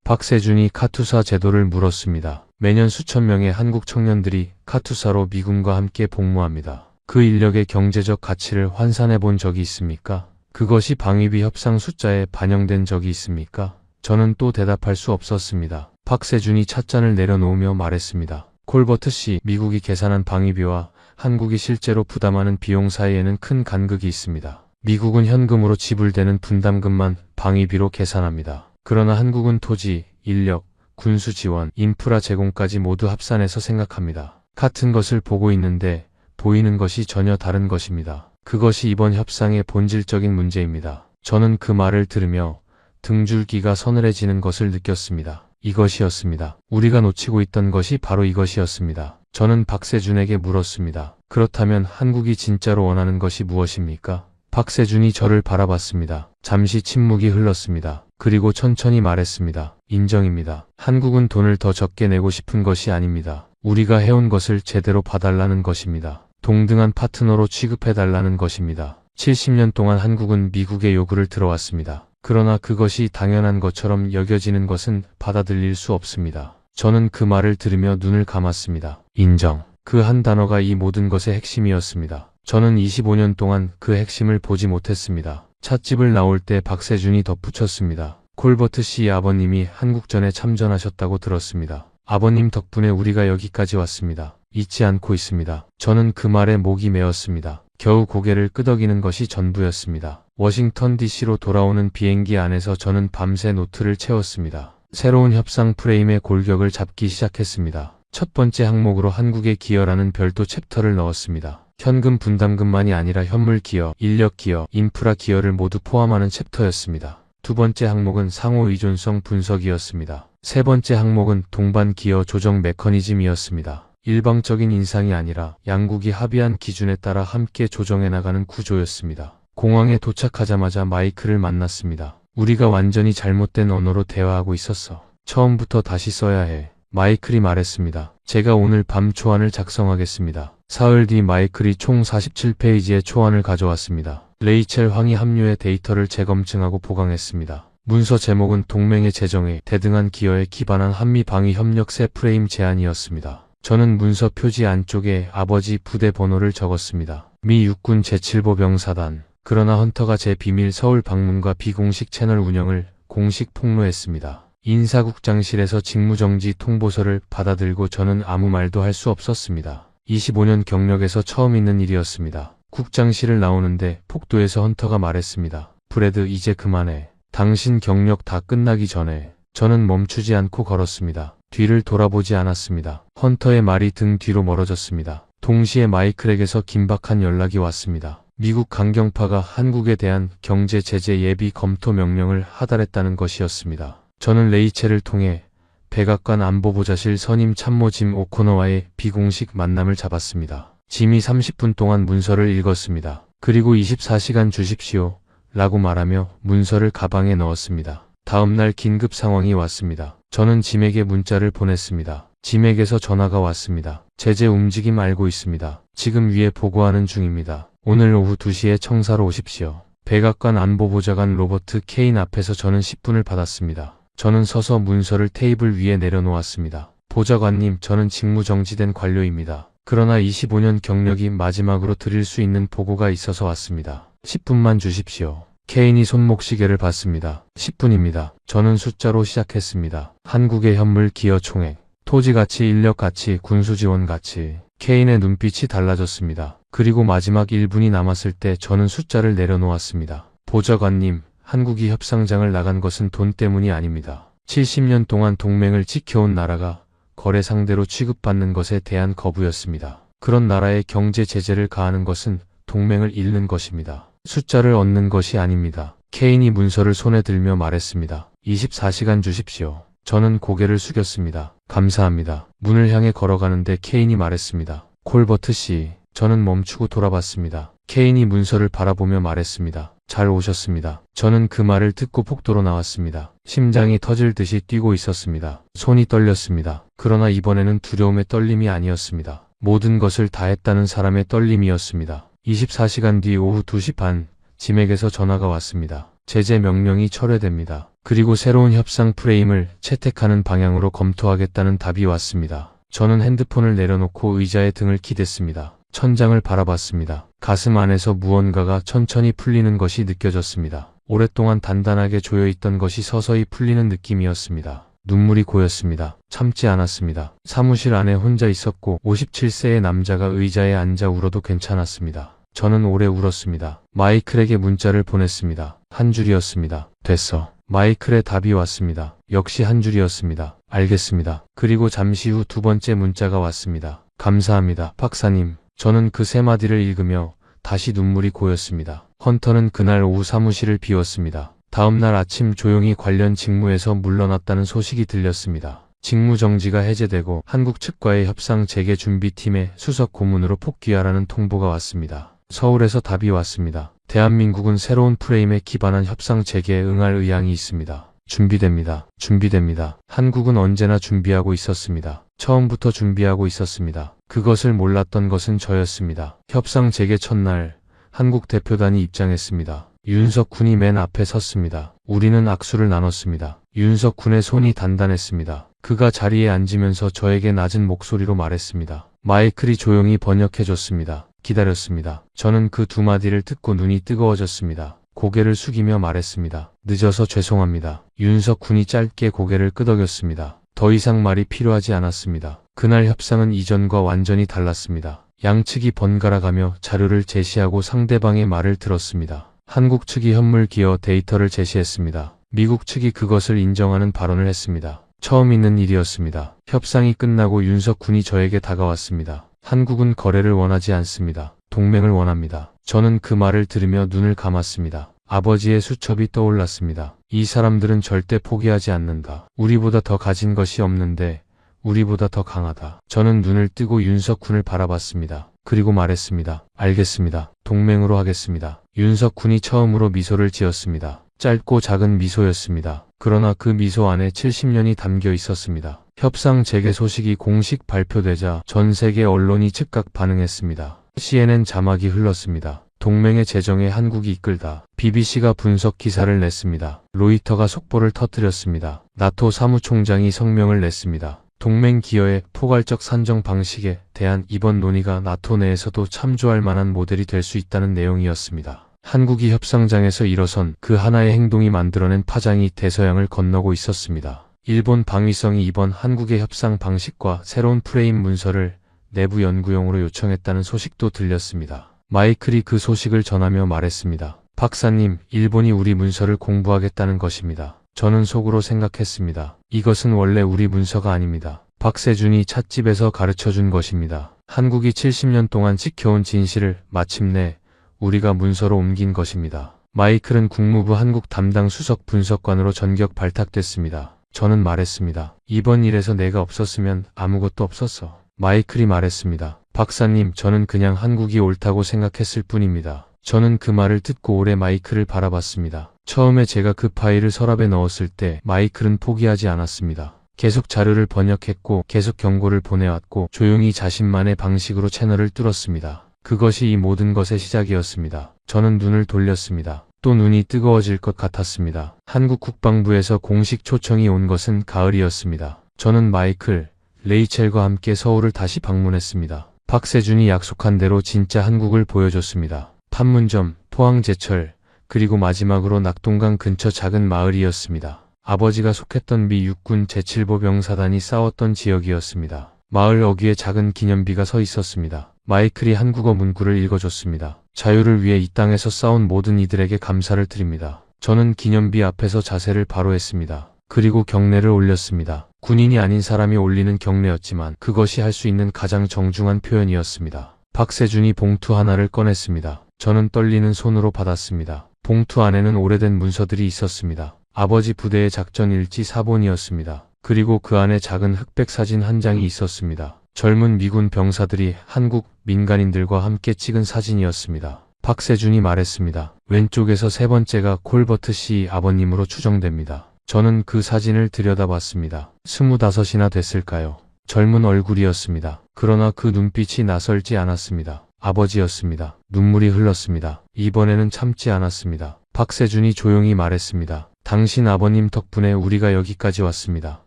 박세준이 카투사 제도를 물었습니다. 매년 수천 명의 한국 청년들이 카투사로 미군과 함께 복무합니다. 그 인력의 경제적 가치를 환산해 본 적이 있습니까? 그것이 방위비 협상 숫자에 반영된 적이 있습니까? 저는 또 대답할 수 없었습니다. 박세준이 찻잔을 내려놓으며 말했습니다. 콜버트 씨, 미국이 계산한 방위비와 한국이 실제로 부담하는 비용 사이에는 큰 간극이 있습니다. 미국은 현금으로 지불되는 분담금만 방위비로 계산합니다. 그러나 한국은 토지, 인력, 군수 지원, 인프라 제공까지 모두 합산해서 생각합니다. 같은 것을 보고 있는데 보이는 것이 전혀 다른 것입니다. 그것이 이번 협상의 본질적인 문제입니다. 저는 그 말을 들으며 등줄기가 서늘해지는 것을 느꼈습니다. 이것이었습니다. 우리가 놓치고 있던 것이 바로 이것이었습니다. 저는 박세준에게 물었습니다. 그렇다면 한국이 진짜로 원하는 것이 무엇입니까? 박세준이 저를 바라봤습니다. 잠시 침묵이 흘렀습니다. 그리고 천천히 말했습니다. 인정입니다. 한국은 돈을 더 적게 내고 싶은 것이 아닙니다. 우리가 해온 것을 제대로 봐달라는 것입니다. 동등한 파트너로 취급해달라는 것입니다. 70년 동안 한국은 미국의 요구를 들어왔습니다. 그러나 그것이 당연한 것처럼 여겨지는 것은 받아들일 수 없습니다. 저는 그 말을 들으며 눈을 감았습니다. 인정. 그 한 단어가 이 모든 것의 핵심이었습니다. 저는 25년 동안 그 핵심을 보지 못했습니다. 찻집을 나올 때 박세준이 덧붙였습니다. 콜버트 씨 아버님이 한국전에 참전하셨다고 들었습니다. 아버님 덕분에 우리가 여기까지 왔습니다. 잊지 않고 있습니다. 저는 그 말에 목이 메었습니다. 겨우 고개를 끄덕이는 것이 전부였습니다. 워싱턴 DC로 돌아오는 비행기 안에서 저는 밤새 노트를 채웠습니다. 새로운 협상 프레임의 골격을 잡기 시작했습니다. 첫 번째 항목으로 한국의 기여라는 별도 챕터를 넣었습니다. 현금 분담금만이 아니라 현물 기여, 인력 기여, 인프라 기여를 모두 포함하는 챕터였습니다. 두 번째 항목은 상호 의존성 분석이었습니다. 세 번째 항목은 동반 기여 조정 메커니즘이었습니다. 일방적인 인상이 아니라 양국이 합의한 기준에 따라 함께 조정해 나가는 구조였습니다. 공항에 도착하자마자 마이크를 만났습니다. 우리가 완전히 잘못된 언어로 대화하고 있었어. 처음부터 다시 써야 해. 마이클이 말했습니다. 제가 오늘 밤 초안을 작성하겠습니다. 사흘 뒤 마이클이 총 47페이지의 초안을 가져왔습니다. 레이첼 황이 합류의 데이터를 재검증하고 보강했습니다. 문서 제목은 동맹의 재정에 대등한 기여에 기반한 한미 방위 협력 새 프레임 제안이었습니다. 저는 문서 표지 안쪽에 아버지 부대 번호를 적었습니다. 미 육군 제7보병사단. 그러나 헌터가 제 비밀 서울 방문과 비공식 채널 운영을 공식 폭로했습니다. 인사국장실에서 직무정지 통보서를 받아들고 저는 아무 말도 할 수 없었습니다. 25년 경력에서 처음 있는 일이었습니다. 국장실을 나오는데 폭도에서 헌터가 말했습니다. 브래드 이제 그만해. 당신 경력 다 끝나기 전에. 저는 멈추지 않고 걸었습니다. 뒤를 돌아보지 않았습니다. 헌터의 말이 등 뒤로 멀어졌습니다. 동시에 마이클에게서 긴박한 연락이 왔습니다. 미국 강경파가 한국에 대한 경제 제재 예비 검토 명령을 하달했다는 것이었습니다. 저는 레이첼을 통해 백악관 안보보좌실 선임 참모 짐 오코너와의 비공식 만남을 잡았습니다. 짐이 30분 동안 문서를 읽었습니다. 그리고 24시간 주십시오 라고 말하며 문서를 가방에 넣었습니다. 다음날 긴급 상황이 왔습니다. 저는 짐에게 문자를 보냈습니다. 짐에게서 전화가 왔습니다. 제재 움직임 알고 있습니다. 지금 위에 보고하는 중입니다. 오늘 오후 2시에 청사로 오십시오. 백악관 안보보좌관 로버트 케인 앞에서 저는 10분을 받았습니다. 저는 서서 문서를 테이블 위에 내려놓았습니다. 보좌관님, 저는 직무정지된 관료입니다. 그러나 25년 경력이 마지막으로 드릴 수 있는 보고가 있어서 왔습니다. 10분만 주십시오. 케인이 손목시계를 봤습니다. 10분입니다. 저는 숫자로 시작했습니다. 한국의 현물 기여 총액, 토지가치, 인력가치, 군수지원가치. 케인의 눈빛이 달라졌습니다. 그리고 마지막 1분이 남았을 때 저는 숫자를 내려놓았습니다. 보좌관님, 한국이 협상장을 나간 것은 돈 때문이 아닙니다. 70년 동안 동맹을 지켜온 나라가 거래 상대로 취급받는 것에 대한 거부였습니다. 그런 나라에 경제 제재를 가하는 것은 동맹을 잃는 것입니다. 숫자를 얻는 것이 아닙니다. 케인이 문서를 손에 들며 말했습니다. 24시간 주십시오. 저는 고개를 숙였습니다. 감사합니다. 문을 향해 걸어가는데 케인이 말했습니다. 콜버트 씨. 저는 멈추고 돌아봤습니다. 케인이 문서를 바라보며 말했습니다. 잘 오셨습니다. 저는 그 말을 듣고 폭도로 나왔습니다. 심장이 터질 듯이 뛰고 있었습니다. 손이 떨렸습니다. 그러나 이번에는 두려움의 떨림이 아니었습니다. 모든 것을 다했다는 사람의 떨림이었습니다. 24시간 뒤 오후 2시 반, 짐에게서 전화가 왔습니다. 제재 명령이 철회됩니다. 그리고 새로운 협상 프레임을 채택하는 방향으로 검토하겠다는 답이 왔습니다. 저는 핸드폰을 내려놓고 의자에 등을 기댔습니다. 천장을 바라봤습니다. 가슴 안에서 무언가가 천천히 풀리는 것이 느껴졌습니다. 오랫동안 단단하게 조여있던 것이 서서히 풀리는 느낌이었습니다. 눈물이 고였습니다. 참지 않았습니다. 사무실 안에 혼자 있었고 57세의 남자가 의자에 앉아 울어도 괜찮았습니다. 저는 오래 울었습니다. 마이클에게 문자를 보냈습니다. 한 줄이었습니다. 됐어. 마이클의 답이 왔습니다. 역시 한 줄이었습니다. 알겠습니다. 그리고 잠시 후 두 번째 문자가 왔습니다. 감사합니다, 박사님. 저는 그 세 마디를 읽으며 다시 눈물이 고였습니다. 헌터는 그날 오후 사무실을 비웠습니다. 다음날 아침 조용히 관련 직무에서 물러났다는 소식이 들렸습니다. 직무정지가 해제되고 한국 측과의 협상 재개 준비팀의 수석 고문으로 복귀하라는 통보가 왔습니다. 서울에서 답이 왔습니다. 대한민국은 새로운 프레임에 기반한 협상 재개에 응할 의향이 있습니다. 준비됩니다. 준비됩니다. 한국은 언제나 준비하고 있었습니다. 처음부터 준비하고 있었습니다. 그것을 몰랐던 것은 저였습니다. 협상 재개 첫날 한국 대표단이 입장했습니다. 윤석 군이 맨 앞에 섰습니다. 우리는 악수를 나눴습니다. 윤석 군의 손이 단단했습니다. 그가 자리에 앉으면서 저에게 낮은 목소리로 말했습니다. 마이클이 조용히 번역해줬습니다. 기다렸습니다. 저는 그 두 마디를 듣고 눈이 뜨거워졌습니다. 고개를 숙이며 말했습니다. 늦어서 죄송합니다. 윤석 군이 짧게 고개를 끄덕였습니다. 더 이상 말이 필요하지 않았습니다. 그날 협상은 이전과 완전히 달랐습니다. 양측이 번갈아가며 자료를 제시하고 상대방의 말을 들었습니다. 한국 측이 현물 기여 데이터를 제시했습니다. 미국 측이 그것을 인정하는 발언을 했습니다. 처음 있는 일이었습니다. 협상이 끝나고 윤석 군이 저에게 다가왔습니다. 한국은 거래를 원하지 않습니다. 동맹을 원합니다. 저는 그 말을 들으며 눈을 감았습니다. 아버지의 수첩이 떠올랐습니다. 이 사람들은 절대 포기하지 않는다. 우리보다 더 가진 것이 없는데 우리보다 더 강하다. 저는 눈을 뜨고 윤석 군을 바라봤습니다. 그리고 말했습니다. 알겠습니다. 동맹으로 하겠습니다. 윤석 군이 처음으로 미소를 지었습니다. 짧고 작은 미소였습니다. 그러나 그 미소 안에 70년이 담겨 있었습니다. 협상 재개 소식이 공식 발표되자 전 세계 언론이 즉각 반응했습니다. CNN 자막이 흘렀습니다. 동맹의 재정에 한국이 이끌다. BBC가 분석 기사를 냈습니다. 로이터가 속보를 터뜨렸습니다. 나토 사무총장이 성명을 냈습니다. 동맹 기여의 포괄적 산정 방식에 대한 이번 논의가 나토 내에서도 참조할 만한 모델이 될 수 있다는 내용이었습니다. 한국이 협상장에서 일어선 그 하나의 행동이 만들어낸 파장이 대서양을 건너고 있었습니다. 일본 방위성이 이번 한국의 협상 방식과 새로운 프레임 문서를 내부 연구용으로 요청했다는 소식도 들렸습니다. 마이클이 그 소식을 전하며 말했습니다. 박사님, 일본이 우리 문서를 공부하겠다는 것입니다. 저는 속으로 생각했습니다. 이것은 원래 우리 문서가 아닙니다. 박세준이 찻집에서 가르쳐준 것입니다. 한국이 70년 동안 지켜온 진실을 마침내 우리가 문서로 옮긴 것입니다. 마이클은 국무부 한국 담당 수석 분석관으로 전격 발탁됐습니다. 저는 말했습니다. 이번 일에서 내가 없었으면 아무것도 없었어. 마이클이 말했습니다. 박사님, 저는 그냥 한국이 옳다고 생각했을 뿐입니다. 저는 그 말을 듣고 오래 마이클을 바라봤습니다. 처음에 제가 그 파일을 서랍에 넣었을 때 마이클은 포기하지 않았습니다. 계속 자료를 번역했고 계속 경고를 보내왔고 조용히 자신만의 방식으로 채널을 뚫었습니다. 그것이 이 모든 것의 시작이었습니다. 저는 눈을 돌렸습니다. 또 눈이 뜨거워질 것 같았습니다. 한국 국방부에서 공식 초청이 온 것은 가을이었습니다. 저는 마이클, 레이첼과 함께 서울을 다시 방문했습니다. 박세준이 약속한 대로 진짜 한국을 보여줬습니다. 판문점, 포항제철, 그리고 마지막으로 낙동강 근처 작은 마을이었습니다. 아버지가 속했던 미 육군 제7보 병사단이 싸웠던 지역이었습니다. 마을 어귀에 작은 기념비가 서 있었습니다. 마이클이 한국어 문구를 읽어줬습니다. 자유를 위해 이 땅에서 싸운 모든 이들에게 감사를 드립니다. 저는 기념비 앞에서 자세를 바로 했습니다. 그리고 경례를 올렸습니다. 군인이 아닌 사람이 올리는 경례였지만 그것이 할 수 있는 가장 정중한 표현이었습니다. 박세준이 봉투 하나를 꺼냈습니다. 저는 떨리는 손으로 받았습니다. 봉투 안에는 오래된 문서들이 있었습니다. 아버지 부대의 작전 일지 사본이었습니다. 그리고 그 안에 작은 흑백 사진 한 장이 있었습니다. 젊은 미군 병사들이 한국 민간인들과 함께 찍은 사진이었습니다. 박세준이 말했습니다. 왼쪽에서 세 번째가 콜버트 씨 아버님으로 추정됩니다. 저는 그 사진을 들여다봤습니다. 25이나 됐을까요? 젊은 얼굴이었습니다. 그러나 그 눈빛이 낯설지 않았습니다. 아버지였습니다. 눈물이 흘렀습니다. 이번에는 참지 않았습니다. 박세준이 조용히 말했습니다. 당신 아버님 덕분에 우리가 여기까지 왔습니다.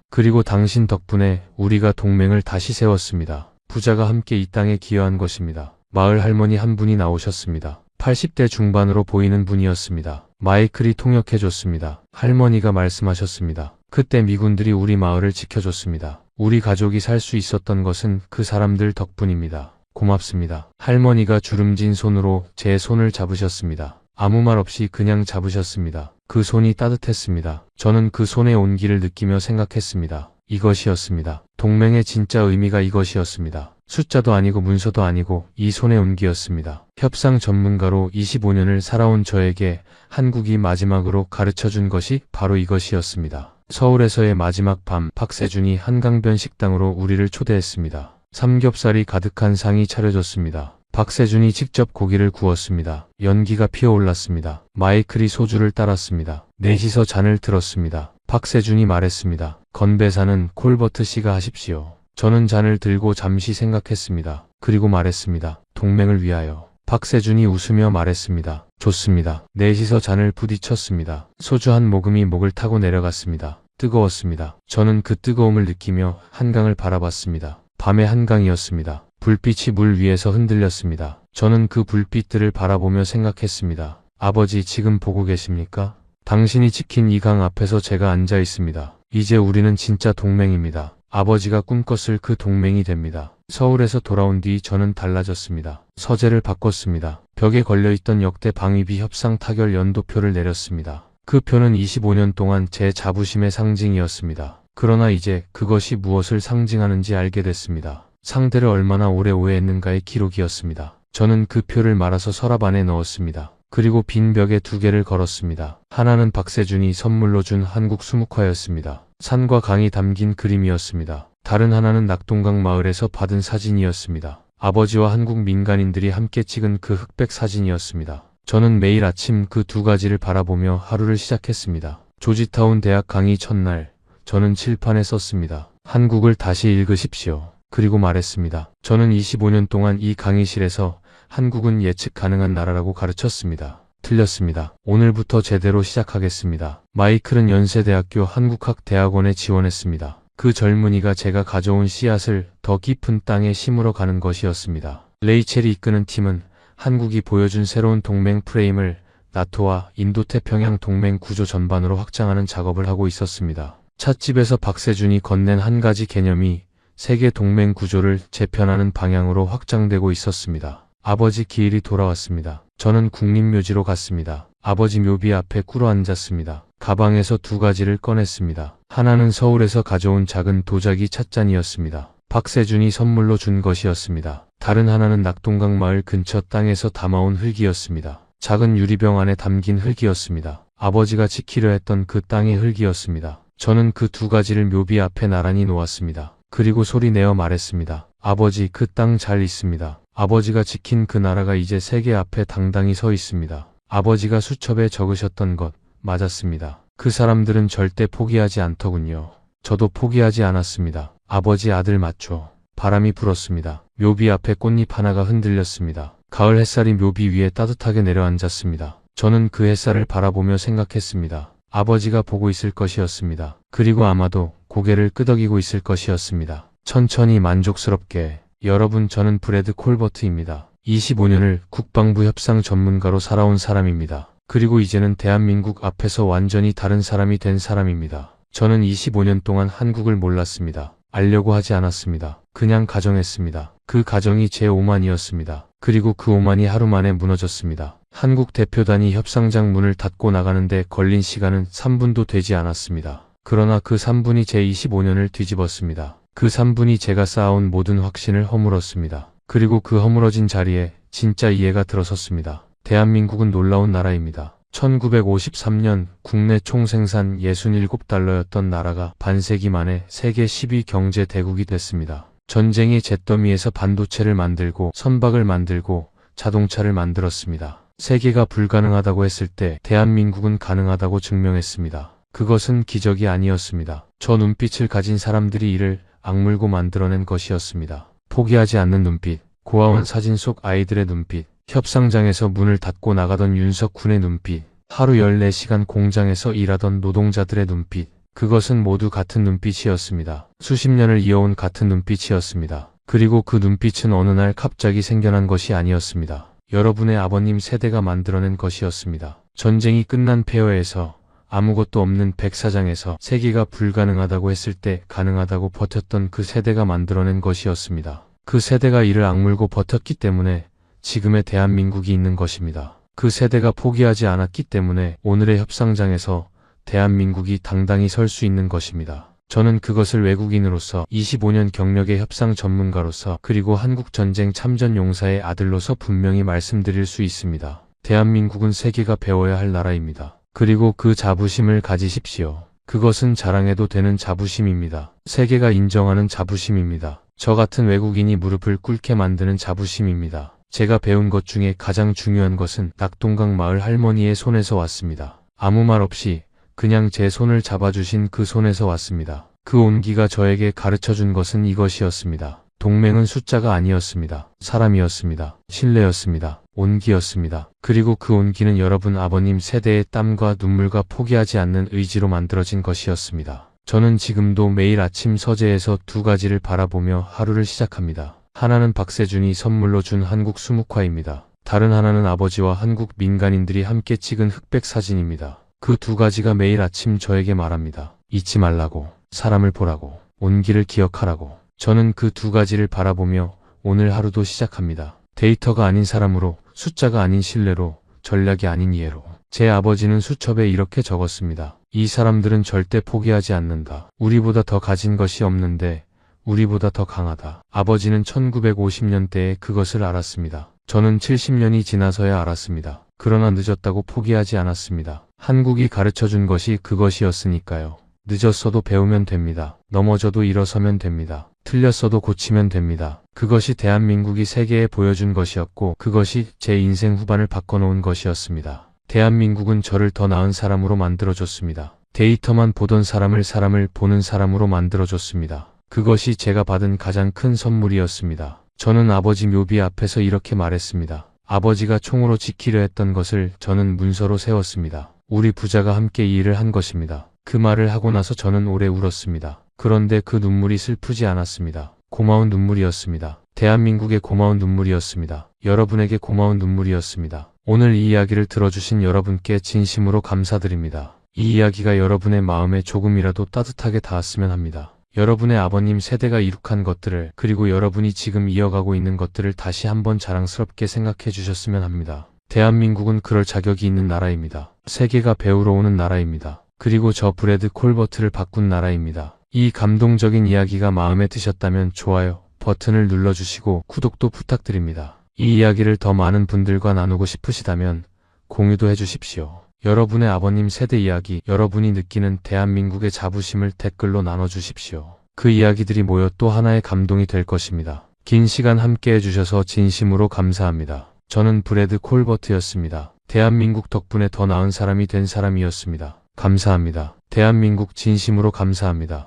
그리고 당신 덕분에 우리가 동맹을 다시 세웠습니다. 부자가 함께 이 땅에 기여한 것입니다. 마을 할머니 한 분이 나오셨습니다. 80대 중반으로 보이는 분이었습니다. 마이클이 통역해줬습니다. 할머니가 말씀하셨습니다. 그때 미군들이 우리 마을을 지켜줬습니다. 우리 가족이 살 수 있었던 것은 그 사람들 덕분입니다. 고맙습니다. 할머니가 주름진 손으로 제 손을 잡으셨습니다. 아무 말 없이 그냥 잡으셨습니다. 그 손이 따뜻했습니다. 저는 그 손의 온기를 느끼며 생각했습니다. 이것이었습니다. 동맹의 진짜 의미가 이것이었습니다. 숫자도 아니고 문서도 아니고 이 손의 온기였습니다. 협상 전문가로 25년을 살아온 저에게 한국이 마지막으로 가르쳐준 것이 바로 이것이었습니다. 서울에서의 마지막 밤, 박세준이 한강변 식당으로 우리를 초대했습니다. 삼겹살이 가득한 상이 차려졌습니다. 박세준이 직접 고기를 구웠습니다. 연기가 피어올랐습니다. 마이클이 소주를 따랐습니다. 넷이서 잔을 들었습니다. 박세준이 말했습니다. 건배사는 콜버트 씨가 하십시오. 저는 잔을 들고 잠시 생각했습니다. 그리고 말했습니다. 동맹을 위하여. 박세준이 웃으며 말했습니다. 좋습니다. 넷이서 잔을 부딪혔습니다. 소주 한 모금이 목을 타고 내려갔습니다. 뜨거웠습니다. 저는 그 뜨거움을 느끼며 한강을 바라봤습니다. 밤의 한강이었습니다. 불빛이 물 위에서 흔들렸습니다. 저는 그 불빛들을 바라보며 생각했습니다. 아버지, 지금 보고 계십니까? 당신이 지킨 이 강 앞에서 제가 앉아 있습니다. 이제 우리는 진짜 동맹입니다. 아버지가 꿈꿨을 그 동맹이 됩니다. 서울에서 돌아온 뒤 저는 달라졌습니다. 서재를 바꿨습니다. 벽에 걸려있던 역대 방위비 협상 타결 연도표를 내렸습니다. 그 표는 25년 동안 제 자부심의 상징이었습니다. 그러나 이제 그것이 무엇을 상징하는지 알게 됐습니다. 상대를 얼마나 오래 오해했는가의 기록이었습니다. 저는 그 표를 말아서 서랍 안에 넣었습니다. 그리고 빈 벽에 2개를 걸었습니다. 하나는 박세준이 선물로 준 한국 수묵화였습니다. 산과 강이 담긴 그림이었습니다. 다른 하나는 낙동강 마을에서 받은 사진이었습니다. 아버지와 한국 민간인들이 함께 찍은 그 흑백 사진이었습니다. 저는 매일 아침 그 2가지를 바라보며 하루를 시작했습니다. 조지타운 대학 강의 첫날, 저는 칠판에 썼습니다. 한국을 다시 읽으십시오. 그리고 말했습니다. 저는 25년 동안 이 강의실에서 한국은 예측 가능한 나라라고 가르쳤습니다. 틀렸습니다. 오늘부터 제대로 시작하겠습니다. 마이클은 연세대학교 한국학대학원에 지원했습니다. 그 젊은이가 제가 가져온 씨앗을 더 깊은 땅에 심으러 가는 것이었습니다. 레이첼이 이끄는 팀은 한국이 보여준 새로운 동맹 프레임을 나토와 인도태평양 동맹 구조 전반으로 확장하는 작업을 하고 있었습니다. 찻집에서 박세준이 건넨 한 가지 개념이 세계 동맹 구조를 재편하는 방향으로 확장되고 있었습니다. 아버지 기일이 돌아왔습니다. 저는 국립묘지로 갔습니다. 아버지 묘비 앞에 꿇어 앉았습니다. 가방에서 2가지를 꺼냈습니다. 하나는 서울에서 가져온 작은 도자기 찻잔이었습니다. 박세준이 선물로 준 것이었습니다. 다른 하나는 낙동강 마을 근처 땅에서 담아온 흙이었습니다. 작은 유리병 안에 담긴 흙이었습니다. 아버지가 지키려 했던 그 땅의 흙이었습니다. 저는 그 2가지를 묘비 앞에 나란히 놓았습니다. 그리고 소리내어 말했습니다. 아버지, 그 땅 잘 있습니다. 아버지가 지킨 그 나라가 이제 세계 앞에 당당히 서 있습니다. 아버지가 수첩에 적으셨던 것 맞았습니다. 그 사람들은 절대 포기하지 않더군요. 저도 포기하지 않았습니다. 아버지, 아들 맞죠? 바람이 불었습니다. 묘비 앞에 꽃잎 하나가 흔들렸습니다. 가을 햇살이 묘비 위에 따뜻하게 내려앉았습니다. 저는 그 햇살을 바라보며 생각했습니다. 아버지가 보고 있을 것이었습니다. 그리고 아마도 고개를 끄덕이고 있을 것이었습니다. 천천히 만족스럽게. 여러분, 저는 브래드 콜버트입니다. 25년을 국방부 협상 전문가로 살아온 사람입니다. 그리고 이제는 대한민국 앞에서 완전히 다른 사람이 된 사람입니다. 저는 25년 동안 한국을 몰랐습니다. 알려고 하지 않았습니다. 그냥 가정했습니다. 그 가정이 제 오만이었습니다. 그리고 그 오만이 하루 만에 무너졌습니다. 한국 대표단이 협상장 문을 닫고 나가는데 걸린 시간은 3분도 되지 않았습니다. 그러나 그 3분이 제 25년을 뒤집었습니다. 그 3분이 제가 쌓아온 모든 확신을 허물었습니다. 그리고 그 허물어진 자리에 진짜 이해가 들어섰습니다. 대한민국은 놀라운 나라입니다. 1953년 국내 총생산 67달러였던 나라가 반세기 만에 세계 10위 경제 대국이 됐습니다. 전쟁의 잿더미에서 반도체를 만들고 선박을 만들고 자동차를 만들었습니다. 세계가 불가능하다고 했을 때 대한민국은 가능하다고 증명했습니다. 그것은 기적이 아니었습니다. 저 눈빛을 가진 사람들이 이를 악물고 만들어낸 것이었습니다. 포기하지 않는 눈빛, 고아원 사진 속 아이들의 눈빛, 협상장에서 문을 닫고 나가던 윤석훈의 눈빛, 하루 14시간 공장에서 일하던 노동자들의 눈빛, 그것은 모두 같은 눈빛이었습니다. 수십 년을 이어온 같은 눈빛이었습니다. 그리고 그 눈빛은 어느 날 갑자기 생겨난 것이 아니었습니다. 여러분의 아버님 세대가 만들어낸 것이었습니다. 전쟁이 끝난 폐허에서 아무것도 없는 백사장에서 세계가 불가능하다고 했을 때 가능하다고 버텼던 그 세대가 만들어낸 것이었습니다. 그 세대가 이를 악물고 버텼기 때문에 지금의 대한민국이 있는 것입니다. 그 세대가 포기하지 않았기 때문에 오늘의 협상장에서 대한민국이 당당히 설 수 있는 것입니다. 저는 그것을 외국인으로서 25년 경력의 협상 전문가로서 그리고 한국전쟁 참전 용사의 아들로서 분명히 말씀드릴 수 있습니다. 대한민국은 세계가 배워야 할 나라입니다. 그리고 그 자부심을 가지십시오. 그것은 자랑해도 되는 자부심입니다. 세계가 인정하는 자부심입니다. 저 같은 외국인이 무릎을 꿇게 만드는 자부심입니다. 제가 배운 것 중에 가장 중요한 것은 낙동강 마을 할머니의 손에서 왔습니다. 아무 말 없이 그냥 제 손을 잡아주신 그 손에서 왔습니다. 그 온기가 저에게 가르쳐준 것은 이것이었습니다. 동맹은 숫자가 아니었습니다. 사람이었습니다. 신뢰였습니다. 온기였습니다. 그리고 그 온기는 여러분 아버님 세대의 땀과 눈물과 포기하지 않는 의지로 만들어진 것이었습니다. 저는 지금도 매일 아침 서재에서 2가지를 바라보며 하루를 시작합니다. 하나는 박세준이 선물로 준 한국 수묵화입니다. 다른 하나는 아버지와 한국 민간인들이 함께 찍은 흑백 사진입니다. 그 두 가지가 매일 아침 저에게 말합니다. 잊지 말라고, 사람을 보라고, 온 길을 기억하라고. 저는 그 두 가지를 바라보며 오늘 하루도 시작합니다. 데이터가 아닌 사람으로, 숫자가 아닌 신뢰로, 전략이 아닌 이해로. 제 아버지는 수첩에 이렇게 적었습니다. 이 사람들은 절대 포기하지 않는다. 우리보다 더 가진 것이 없는데 우리보다 더 강하다. 아버지는 1950년대에 그것을 알았습니다. 저는 70년이 지나서야 알았습니다. 그러나 늦었다고 포기하지 않았습니다. 한국이 가르쳐준 것이 그것이었으니까요. 늦었어도 배우면 됩니다. 넘어져도 일어서면 됩니다. 틀렸어도 고치면 됩니다. 그것이 대한민국이 세계에 보여준 것이었고 그것이 제 인생 후반을 바꿔놓은 것이었습니다. 대한민국은 저를 더 나은 사람으로 만들어줬습니다. 데이터만 보던 사람을 보는 사람으로 만들어줬습니다. 그것이 제가 받은 가장 큰 선물이었습니다. 저는 아버지 묘비 앞에서 이렇게 말했습니다. 아버지가 총으로 지키려 했던 것을 저는 문서로 세웠습니다. 우리 부자가 함께 이 일을 한 것입니다. 그 말을 하고 나서 저는 오래 울었습니다. 그런데 그 눈물이 슬프지 않았습니다. 고마운 눈물이었습니다. 대한민국에 고마운 눈물이었습니다. 여러분에게 고마운 눈물이었습니다. 오늘 이 이야기를 들어주신 여러분께 진심으로 감사드립니다. 이 이야기가 여러분의 마음에 조금이라도 따뜻하게 닿았으면 합니다. 여러분의 아버님 세대가 이룩한 것들을 그리고 여러분이 지금 이어가고 있는 것들을 다시 한번 자랑스럽게 생각해 주셨으면 합니다. 대한민국은 그럴 자격이 있는 나라입니다. 세계가 배우러 오는 나라입니다. 그리고 저 브래드 콜버트를 바꾼 나라입니다. 이 감동적인 이야기가 마음에 드셨다면 좋아요 버튼을 눌러주시고 구독도 부탁드립니다. 이 이야기를 더 많은 분들과 나누고 싶으시다면 공유도 해주십시오. 여러분의 아버님 세대 이야기, 여러분이 느끼는 대한민국의 자부심을 댓글로 나눠주십시오. 그 이야기들이 모여 또 하나의 감동이 될 것입니다. 긴 시간 함께 해주셔서 진심으로 감사합니다. 저는 브래드 콜버트였습니다. 대한민국 덕분에 더 나은 사람이 된 사람이었습니다. 감사합니다. 대한민국 진심으로 감사합니다.